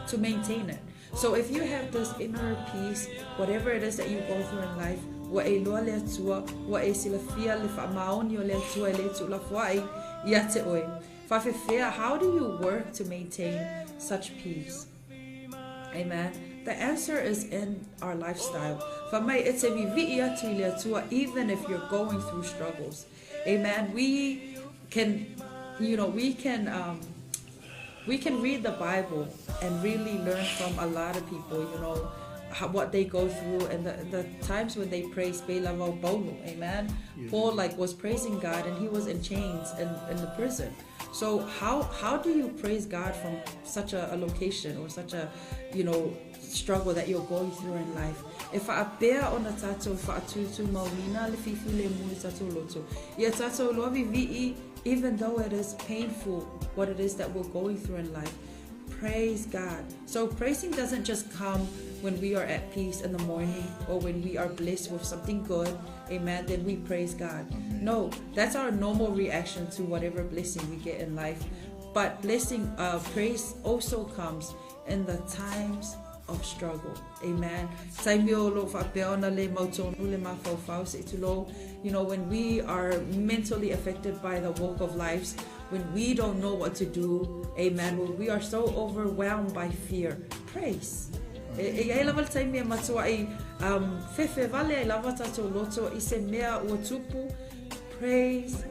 to maintain it. So if you have this inner peace, whatever it is that you go through in life, wa e loa le atua, wa e silafia le whaamaoni o le atua e le tu'ulafuai, ia te oe. Whawhewhea, how do you work to maintain such peace? Amen. The answer is in our lifestyle. Whamai e te vivi'i atu I le atua, even if you're going through struggles. Amen. We can, we can read the Bible and really learn from a lot of people, what they go through and the ta'imes when they praise Beilavo Bolu. Amen. Yeah. Paul was praising God and he was in chains in the prison. So how do you praise God from such a location or such a struggle that you're going through in life? If I bear on a tato fa atutu mawina le fifi le muli tato loto. Ya tato lo vivi'i, even though it is painful what it is that we're going through in life. Praise God. So praising doesn't just come when we are at peace in the morning or when we are blessed with something good, amen, then we praise God. No, that's our normal reaction to whatever blessing we get in life. But praise also comes in the times of struggle, amen. When we are mentally affected by the walk of life, when we don't know what to do, amen, when we are so overwhelmed by fear, praise. Praise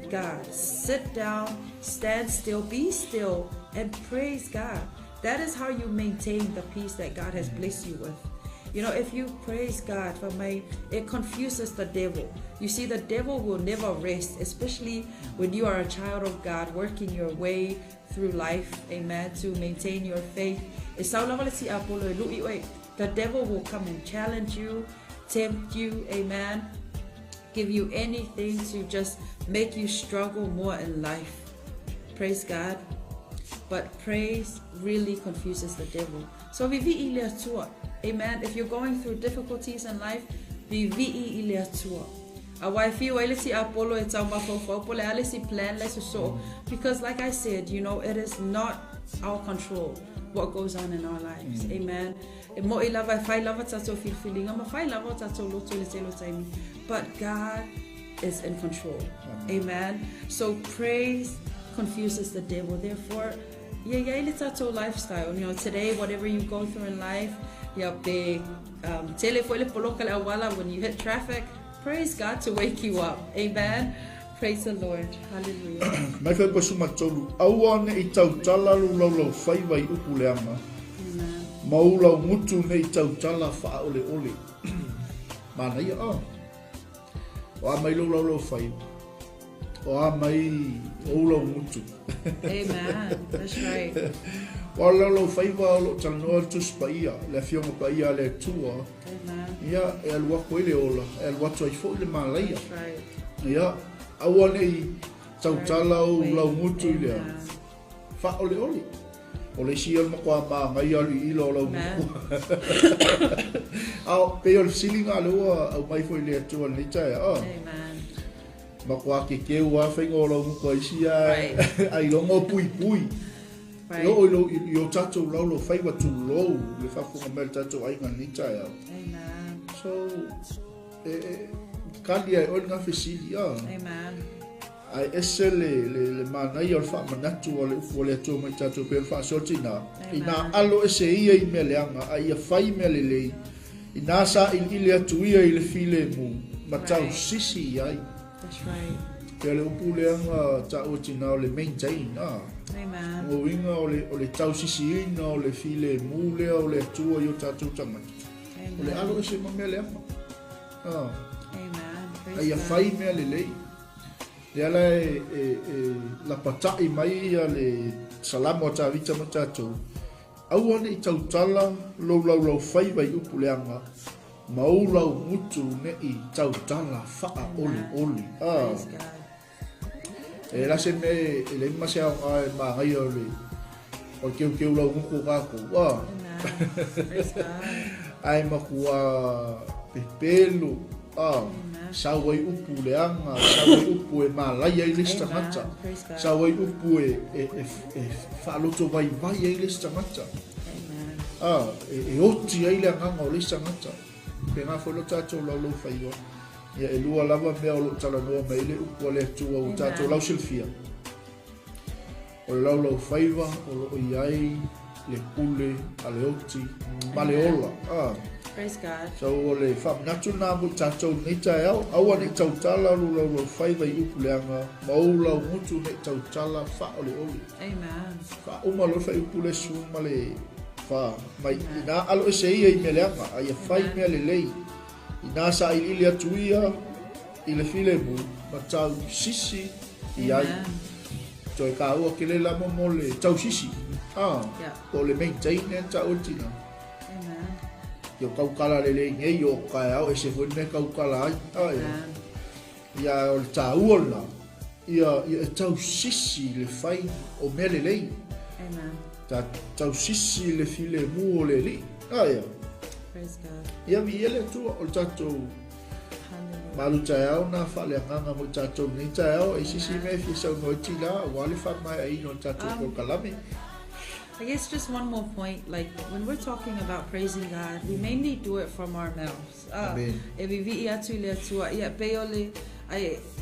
God. Sit down, stand still, be still, and praise God. That is how you maintain the peace that God has blessed you with. If you praise God, it confuses the devil. You see, the devil will never rest, especially when you are a child of God, working your way through life, amen, to maintain your faith. The devil will come and challenge you, tempt you, amen, give you anything to just make you struggle more in life. Praise God. But praise really confuses the devil. So vivi'i le atua. Amen. If you're going through difficulties in life, vivi'i le atua. Because like I said, it is not our control what goes on in our lives. Amen. But God is in control. Amen. So praise confuses the devil. Therefore, lifestyle. Today, whatever you go through in life, when you hit traffic, praise God to wake you up. Amen. Praise the Lord. Hallelujah. Amen. That's right.
Walalo faiva lo tano tu spaia le fiona paia le tua.
Amen.
Ya el wakoile ola el watoi fo le malaya.
That's right.
Ya awone tautala o la mutu le. Fa ole ole. Ole si el makwa ba ngai ali ilo lo. Au pe ol silinga lo au mai fo le tua ni tai.
Amen.
Makwa ke ke wa fengo lo ko isia ai lo mo pui pui.
Right.
Yo tato lo faiva tu lo le fa fu mel tato ai ngani tai.
Amen.
So kalia o nga fesilia.
Amen.
Ai esele le manai o fa manatu o le fu le to mai tato pe fa sortina. Ina alo ese ia I meleanga ai fai melele. Ina sa ile atu ia ile file mu matau sisi ai.
That's right.
Pele upuleanga ta o tina le maintain
Amen.
O inga o le tau sisi ina o le file mu le o le tua yo tatu tanga. O le alo ese mamele ama.
Amen.
Ai fai me le. Le ala la patai mai le salamo ta vita matato. Au ona I tau tala lo fai vai upuleanga. Maula mutu ne I tau tala faa oli.
Praise God.
La se me le masea ma ngai o ke lo ngu ka ko.
Praise God.
Ai makua pepelu. Sawai upu leanga, sawai upu malaya I listangata. Sawai upu faloto vai vai I listangata. e oti ai le nganga o le sangata pe nga fo lo tato lo faiwa ia e lua lava mea o lo tala noa mai le upo le atua o tato lau silfia o le lau faiwa o lo iai le pule a le oti ma le ola
Praise God.
so o le whaminatu nā mo tato nei taeao aua nei tautala lo faiwa i upu leanga maula o mutu nei tautala wha o le oli
Amen.
wha uma lo fai upu le su ma le wha mai ina alo e se ia i me leanga a ia whai mea le lei ina sa i le atuia i le file mu ma tau sisi i ai so e ka ua ke le lama mo le tau sisi o le maintain e ta ultina yo kaukala le ngei yo kaeao e se fune kaukala ai ia o le ta uola ia e tau sisi le fai o me le lei ta tau sisi le file mu o le li
Praise God.
ia mi ele tu o tato Malū taeao na faaleagaga mo tatou nei taeao e sisi me fi saunoa tila ua le faamai ai no tatou kalame.
I guess just one more point, like when we're talking about praising God, we mainly do it from our mouths.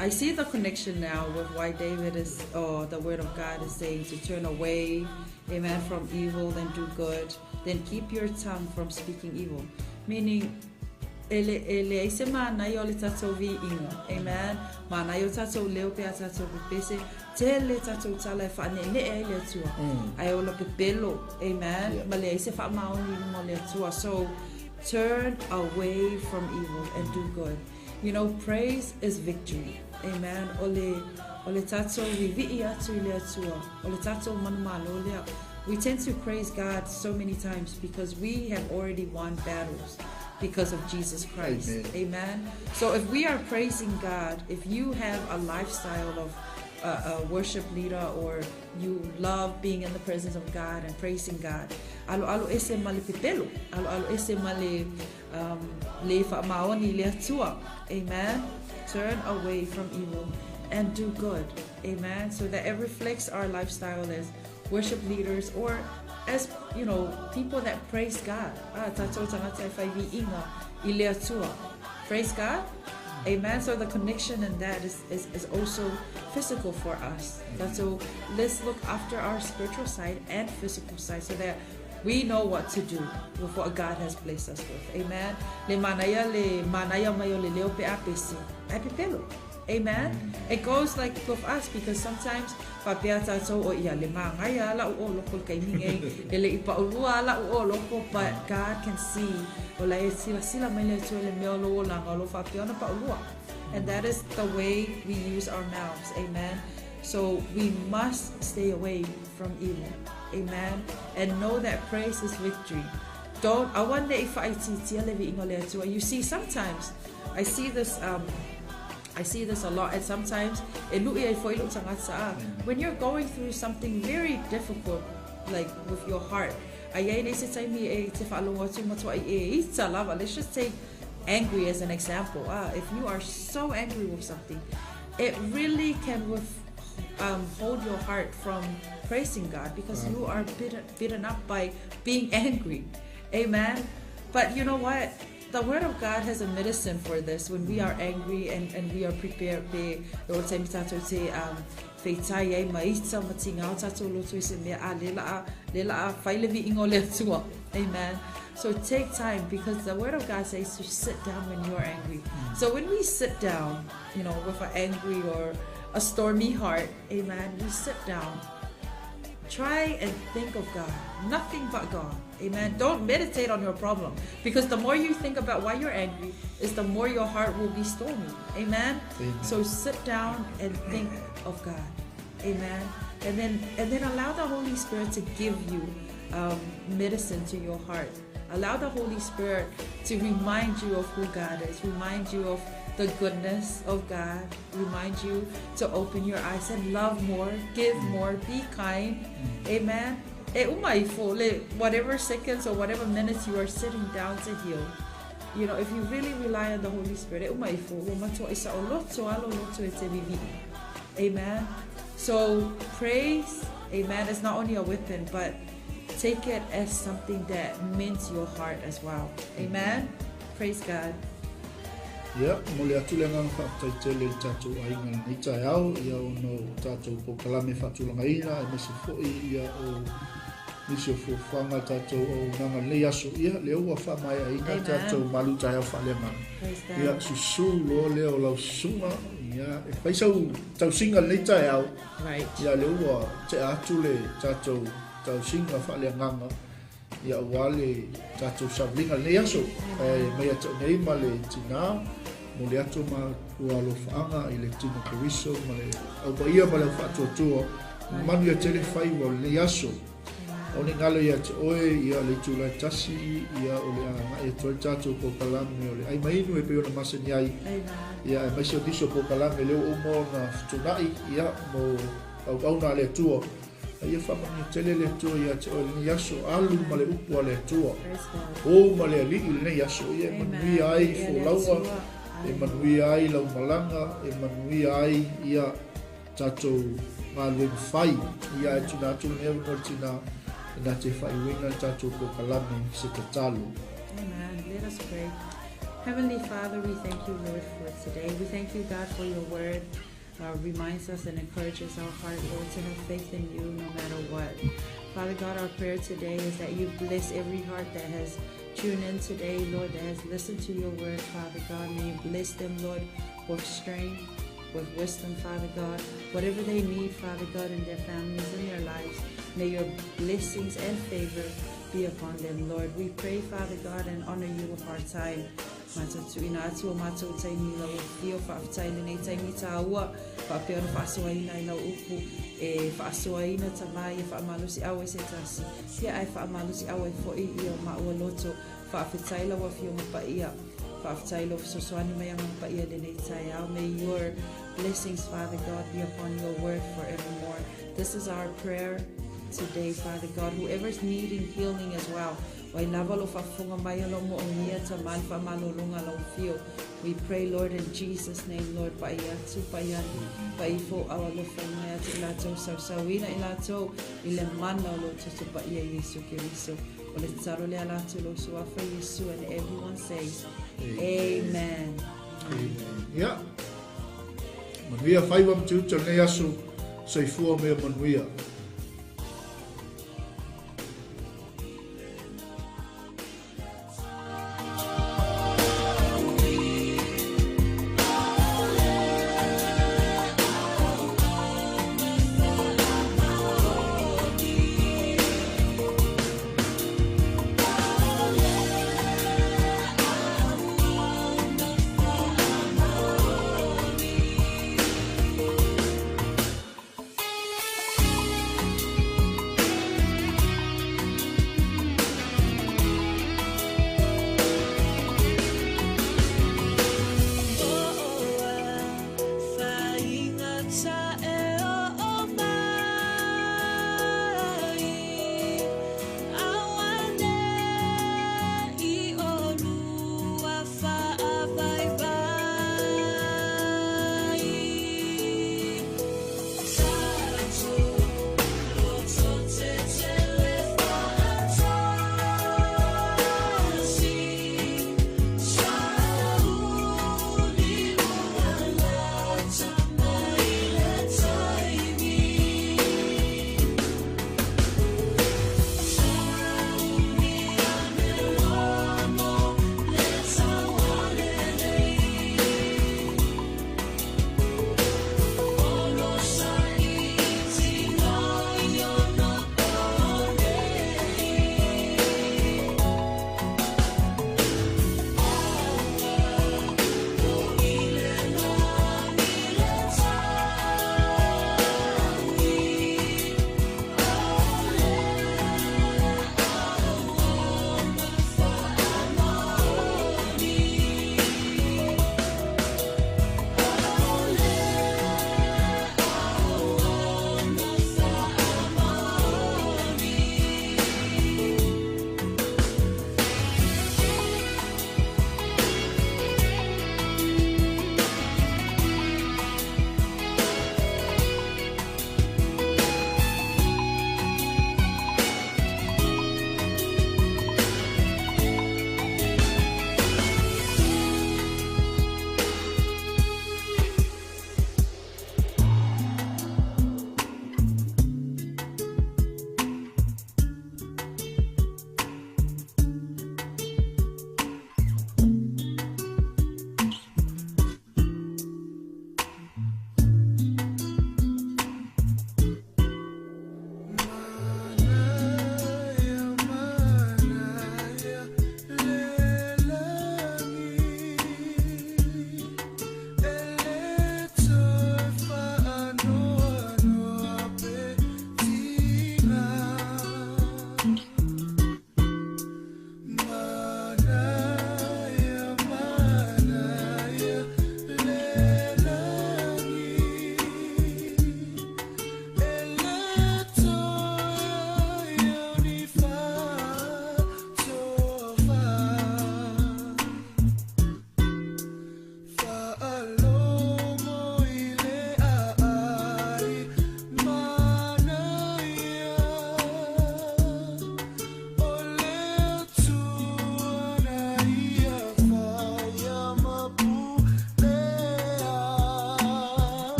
I see the connection now with why David is, or the word of God is saying to turn away, amen, from evil, then do good, then keep your tongue from speaking evil. Meaning, ele ese mana yo le tatou vi inga, amen. Mana yo tatou leo pe tatou pese te le tatou tala fa ne e le tua. Ai o le pelo, amen. Ma le ese fa maoni mo le tua. So turn away from evil and do good. You know, praise is victory, amen. Ole tatou vi atu le tua. Ole tatou manmalo le. We tend to praise God so many times because we have already won battles because of Jesus Christ. Amen. So if we are praising God, if you have a lifestyle of a worship leader, or you love being in the presence of God and praising God, alo ese male pipelo, alo ese male le fa maoni le atua. Amen. Turn away from evil and do good. Amen. So that it reflects our lifestyle as worship leaders, or as, you know, people that praise God. Praise God. Amen. So the connection in that is also physical for us. So let's look after our spiritual side and physical side so that we know what to do with what God has placed us with. Amen. Amen. It goes like with us, because sometimes but God can see, and that is the way we use our mouths. Amen. So we must stay away from evil. Amen. And know that praise is victory. Don't I wonder if you see, sometimes I see this a lot, and sometimes when you're going through something very difficult, like with your heart, let's just take angry as an example. If you are so angry with something, it really can hold your heart from praising God, because you are beaten up by being angry. Amen. But you know what? The word of God has a medicine for this. When we are angry and we are prepared, amen. So take time, because the word of God says to sit down when you're angry. So when we sit down, you know, with an angry or a stormy heart, amen, we sit down. Try and think of God, nothing but God. Amen. Don't meditate on your problem, because the more you think about why you're angry, is the more your heart will be stormy. Amen. So sit down and think of God. Amen. And then allow the Holy Spirit to give you medicine to your heart. Allow the Holy Spirit to remind you of who God is, remind you of the goodness of God, remind you to open your eyes and love more, give more, be kind. Amen. Whatever seconds or whatever minutes you are sitting down to heal, you know, if you really rely on the Holy Spirit, amen. So praise, amen, is not only a weapon, but take it as something that meant your heart as well. Amen. Praise God.
Ia, mole atu le ngana whaaftaitele le tātou ainga ni taeao, ia ono tātou pokalame whaatulangaina, e mesi fo'i ia o nisi o fuafanga tātou o nanga le aso ia, le ua whamai aina tātou Malū taeao faaleagaga. Ia susu lo le o lau sunga, ia e whaisau tau singa le taeao, ia le ua te atu le tātou tau singa faaleagaga. Ia wale tātou savlinga le aso, mai atau nei ma le tina, mo le atu ma ua lo whaanga i le tino keriso, ma le au pa ia ma le whaatuatua, manu ia tele whai wa le aso. O ne ngalo ia te oe, ia le tūlai tasi, ia o le anga ia toi tātou po kalame, o le ai mainu e peona masani ai, ia e maisi o diso po kalame leo umo na fitunai, ia mo au na le tua. Ia whamani tele le tua ia te o le yaso alu ma le upua le tua. O ma le ali le yaso ia manui ai folaua, e manui ai lau malanga, e manui ai ia tātou ngālue mwhai. Ia e tuna atu le ewa nori tina na te whai winga tātou ko kalame se te talo.
Amen. Let us pray. Heavenly Father, we thank you, Lord, for today. We thank you, God, for your word. Reminds us and encourages our heart, Lord, to have faith in you no matter what. Father God, our prayer today is that you bless every heart that has tuned in today, Lord, that has listened to your word, Father God. May you bless them, Lord, with strength, with wisdom, Father God. Whatever they need, Father God, in their families, in their lives, may your blessings and favor be upon them, Lord. We pray, Father God, and honor you with our time. Matatuina atu o mātou taimi lau fio whaaftaile nei taimi tāua whapea na whaasuaina i lau upu e whaasuaina tamai e whaamalusi au e se tasi pia ai whaamalusi au e fo'i i o maua loto whaafetaila wa fio mapaia whaafetaila o fisosoani mai anga mapaia le nei taeao. May your blessings, Father God, be upon your word forevermore. This is our prayer today, Father God. Whoever's needing healing as well, we pray, Lord, in Jesus' name, Lord, and everyone says, Amen.
Yeah. Manuia whaiwam tu tane aso soifua mea manuia.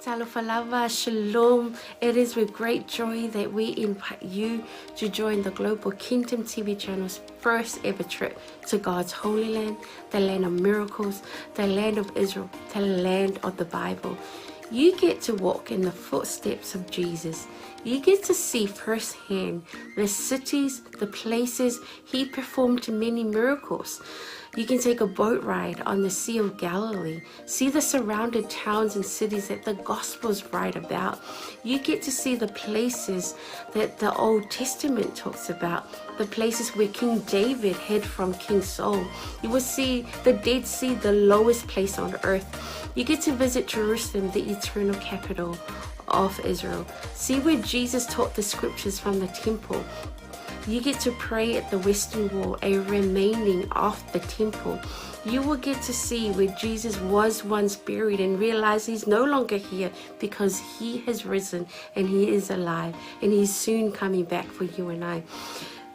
Alofa Shalom. It is with great joy that we invite you to join the Global Kingdom TV channel's first ever trip to God's Holy Land, the land of miracles, the land of Israel, the land of the Bible. You get to walk in the footsteps of Jesus. You get to see firsthand the cities, the places he performed many miracles. You can take a boat ride on the Sea of Galilee, see the surrounded towns and cities that the Gospels write about. You get to see the places that the Old Testament talks about, the places where King David hid from King Saul. You will see the Dead Sea, the lowest place on earth. You get to visit Jerusalem, the eternal capital of Israel. See where Jesus taught the scriptures from the temple. You get to pray at the Western Wall, a remaining of the temple. You will get to see where Jesus was once buried and realize he's no longer here because he has risen and he is alive and he's soon coming back for you and I.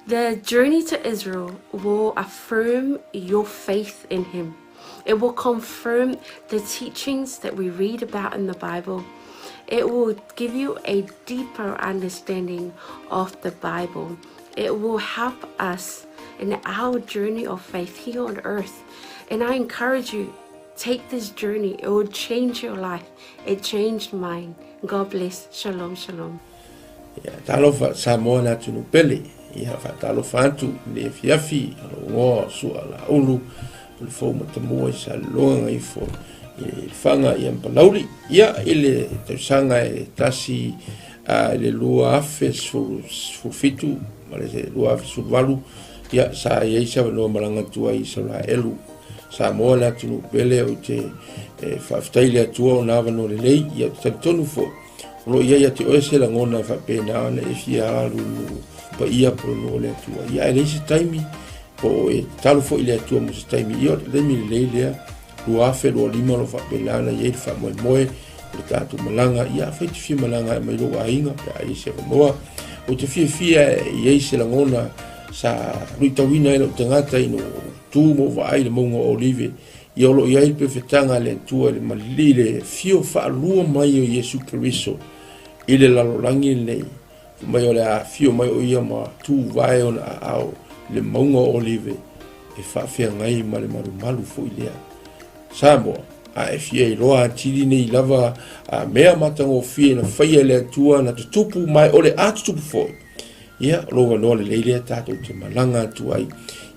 The journey to Israel will affirm your faith in him. It will confirm the teachings that we read about in the Bible. It will give you a deeper understanding of the Bible. It will help us in our journey of faith here on earth. And I encourage you, take this journey. It will change your life. It changed mine. God bless. Shalom, shalom.
Talofa Samoa na tunu pele. Ia fa talofa atu le fiafi ngo sua la ulu. Le fo matamua sa longa i fo fanga i Malū. Ia ile tausanga e tasi le lua afe su fitu. Malese lua afe su valu. Ia sa yeisa no malanga tua i 𝚟𝚒𝚍𝚎. Samoa na tunu pele o te whaftaile atua o nawa no le lei. Ia tonu fo. Lo ia te oese la ngona fa pena na e fia alu pa ia po no le atua. Ia ele se taimi po e talo fo ile atua mo se taimi. Ia le mi le lea. Lua afe lo lima lo fa pena na ia fa moe moe. Le tatu malanga. Ia fa te fia malanga e mai lo ainga. Ia se moa. O te fia ia se la ngona sa ruitawina ilo tangata ino tu mo va ai le monga olive. Ia lo ia pe fetanga le tua le malile fio fa lua mai o Yesu Kristo. Ile la lolangi nei mai o le a fio mai o ia ma tu vai on ao le monga olive e fa fia ngai ma le malu fo ilea. Samoa a e fia i loa tiri nei lava a mea matango fia na faia le tua na tutupu mai o le atutupu foi. Ia loa noa le leile tatou te malanga atu ai.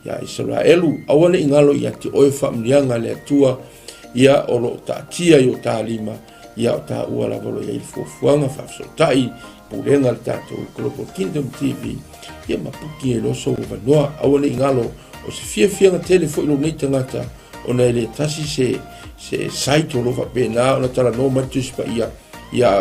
Ia 𝚟𝚒𝚘 awane ingalo ia te oe whamnianga le tua ia o lo ta tia i o ta lima ia o ta ua lavalo ia i fuafuanga whafsotai purenga le tatou Global Kingdom TV ia mapuki e loso o vanoa awane ingalo o se fiafianga telefo ilo nei tangata o na ele tasi se saito lo whapena o na tala no matuspa ia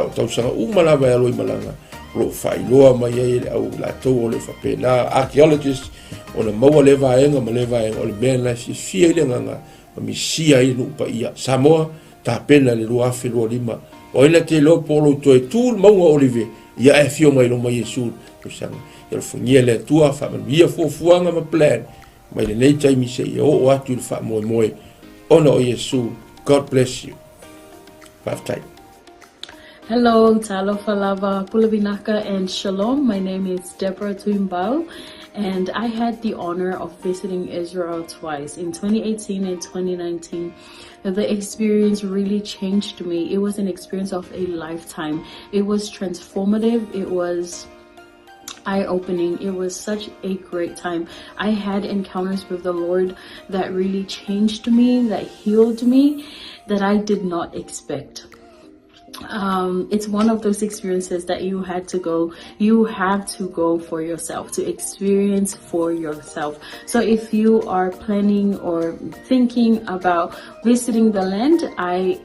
o tausanga umalawa e aloi malanga lo whailoa mai e au latou o le whapena archaeologist o na maua lewa enga ma lewa enga o le mea na fia ile nganga ma misia ile nupa ia Samoa ta pena le lua afe lua lima o ina te leo polo toe tūl maunga olive ia e fio mai lo mai Yesu kusanga ia lo fungia le tua whamanuia fuafuanga ma plan mai le nei taimi se ia o atu le wha moe moe ona o Yesu. God bless you. Baftai.
Hello, Talofa Lava, Pulavinaca, and Shalom. My name is Deborah 𝚗𝗏𝗏, and I had the honor of visiting Israel twice, in 2018 and 2019. The experience really changed me. It was an experience of a lifetime. It was transformative. It was eye-opening. It was such a great time. I had encounters with the Lord that really changed me, that healed me, that I did not expect. It's one of those experiences that you have to go for yourself, to experience for yourself. So if you are planning or thinking about visiting the land, I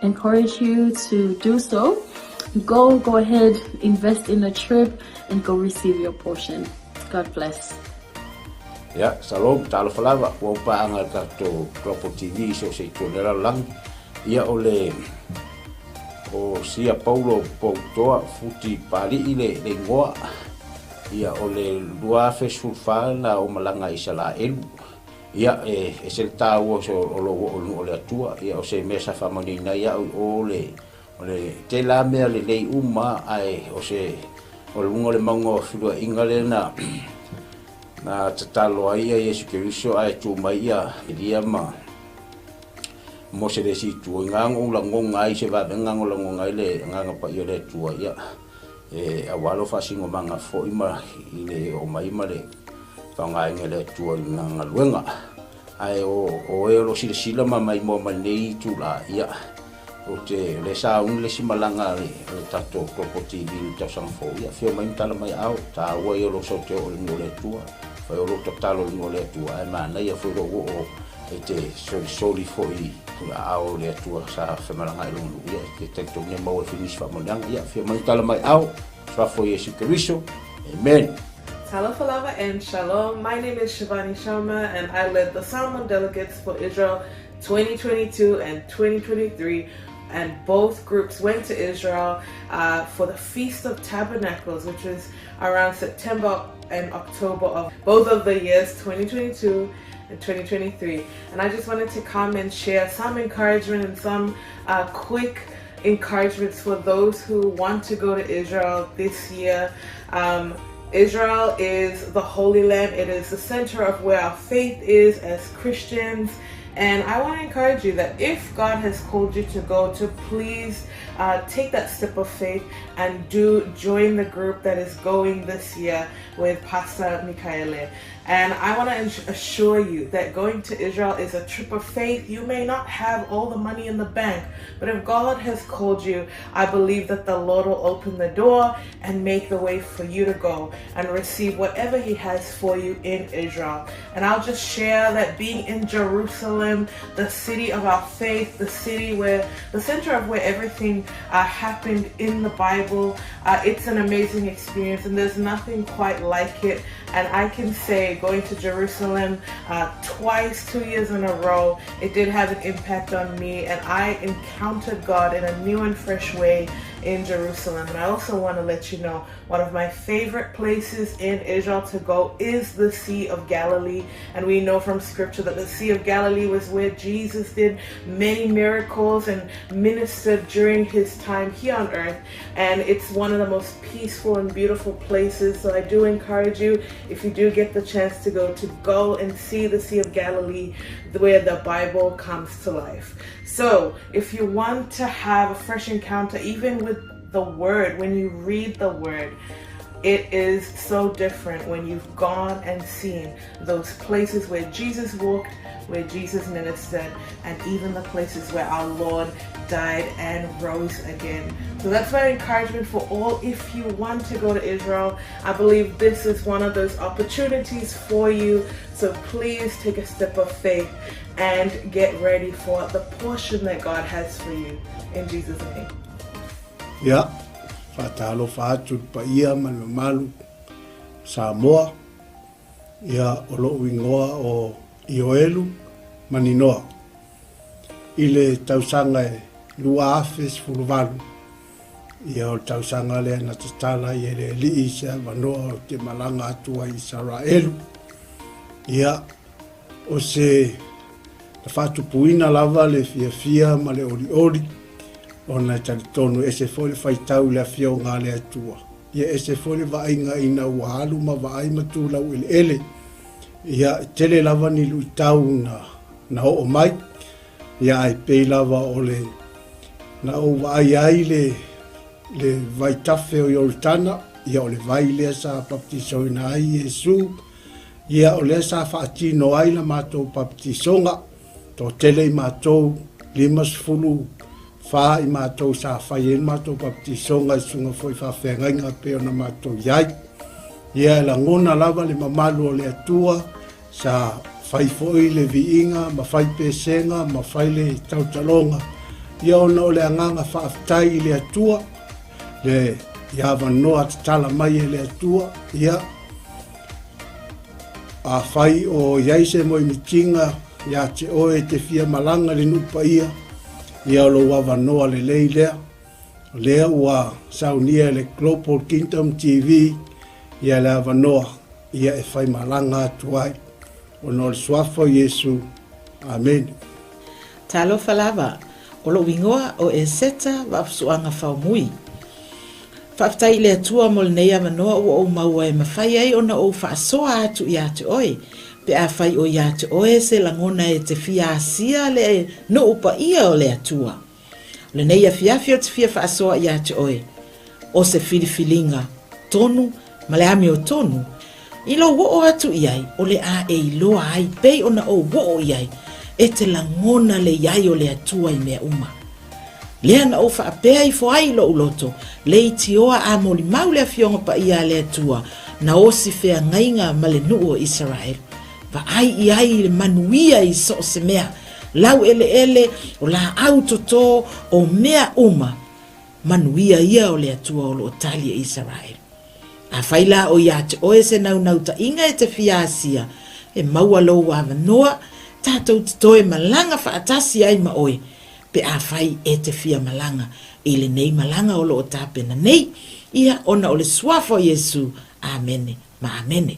encourage you to do so. Go ahead, invest in a trip and go receive your portion. God bless.
Ya, salom talofa lava o paanga tatou Global TV so se tolera lang ia ole o sia Paulo Poutoa futi pali ile le ngoa ia ole lua fesulfa na o malanga 𝚟𝚒𝚘 ia e se tawo so o le atua ia o se mesa famani na ia o le
le te la mea le lei uma ai o se o lungo le mango filo ingale na tatalo ai Yesu Keriso ai tu mai ia dia ma mo se le si tu ngango la ngonga ai se va ngango la ngonga ile nganga pa yo le tu ia awalo fa singo manga fo ima ile o mai male fa ngai ngele tu nganga luenga ai o lo sila mai mo nei tu la ia o te le sa un le simalanga le tato ko TV ta sang fo ia fio mai tala mai au ta o lo so te o le tu fa o lo totalo le tu ai ma nei fo o te soli fo i au le tu sa fe malanga lu ia te to ne mo finish fa mo ia fio mai tala mai au fa fo Yesu Keriso amen.
Taeao and Shalom. My name is Shivani Sharma and I led the Salmon Delegates for Israel 2022 and 2023, and both groups went to Israel for the Feast of Tabernacles, which was around September and October of both of the years 2022 and 2023. And I just wanted to come and share some encouragement and some quick encouragements for those who want to go to Israel this year. Israel is the Holy Land. It is the center of where our faith is as Christians. And I want to encourage you that if God has called you to go, to please take that step of faith and do join the group that is going this year with Pastor Michaele. And I want to assure you that going to Israel is a trip of faith. You may not have all the money in the bank, but if God has called you, I believe that the Lord will open the door and make the way for you to go and receive whatever He has for you in Israel. And I'll just share that being in Jerusalem, the city of our faith, the city where the center of where everything happened in the Bible, it's an amazing experience, and there's nothing quite like it. And I can say, going to Jerusalem twice, 2 years in a row, it did have an impact on me, and I encountered God in a new and fresh way in Jerusalem. And I also want to let you know, one of my favorite places in Israel to go is the Sea of Galilee. And we know from scripture that the Sea of Galilee was where Jesus did many miracles and ministered during His time here on earth. And it's one of the most peaceful and beautiful places. So I do encourage you, if you do get the chance to go and see the Sea of Galilee, where the Bible comes to life. So if you want to have a fresh encounter, even with the Word, when you read the Word, it is so different when you've gone and seen those places where Jesus walked, where Jesus ministered, and even the places where our Lord died and rose again. So that's my encouragement for all. If you want to go to Israel, I believe this is one of those opportunities for you. So please take a step of faith and get ready for the portion that God has for you. In Jesus' name.
Yeah. 𝚘𝚙𝚙𝚢𝚛𝚒𝚑𝚥 Malū Samoa ia o lo ingoa o Ioelu maninoa ile tausanga lua afes fuluvalu ia o tausanga le na tatala ia le liisa vanoa o te malanga atua I Israelu ia o se whatupuina lava le fia ma le oli ona talitonu ese foli faitau le afio ngā le atua. Ia ese foli vainga ina uahalu ma vai matu lau ele. Ia tele lava ni lui tau na o mai. Ia ai pei lava o le na o vai ai le vai tafe o Yortana. Ia o le vai lea sa baptiso ina ai Yesu. Ia o lea sa whaatino ai la mātou baptisonga. Tō tele I mātou 5 fa I mātou sa whai en mātou baptisonga I sunga foi whawhengai ngā peo na mātou iai. Ia la ngona lava le mamalu o le atua sa whai foi le viinga, ma whai pesenga, ma whai le tautalonga. Ia ona o le anganga whaaftai le atua, le iawa noa tala mai le atua, ia a whai o iaise mo I mitinga, ia te oe te fia malanga le nupa ia, ia lo wawa noa le leilea, lea ua saunia le Global Kingdom TV, ia le awa noa, ia e whai malanga atuai, o no le suafo Yesu. Amen.
Talo falava.
O lo wingoa o e seta wa suanga fa mui. Whaftai le atua mo le nei amanoa ua o maua e mawhai ai ona o whaasoa atu i ate oe. Pe a whai o i ate oe se langona e te fia asia le no upa ia o le atua. Le nei a fiafi o te fia whaasoa i ate oe. O se filifilinga tonu, ma le ami o tonu. I lo wo atu iai o le a e iloa ai pei ona o wo iai e te langona le iai o le atua i mea uma. Lea na o whaapea i foai lo uloto, le iti oa a moli mau le fionga pa ia le atua, na o si fea ngainga ma le nuu o Israel. Va ai i ai le manuia i so se mea, lau ele o la autoto o mea uma, manuia ia o le atua o lo talia Israel. A whaila o ia te oe se nau ta inga e te fiasia, e maua lo wa manoa, tātou te toe malanga whaatasi ai ma oe, pe a whai e te fia malanga, i le nei malanga o lo o tāpena nei, ia ona o le suafo Yesu, amene, ma amene.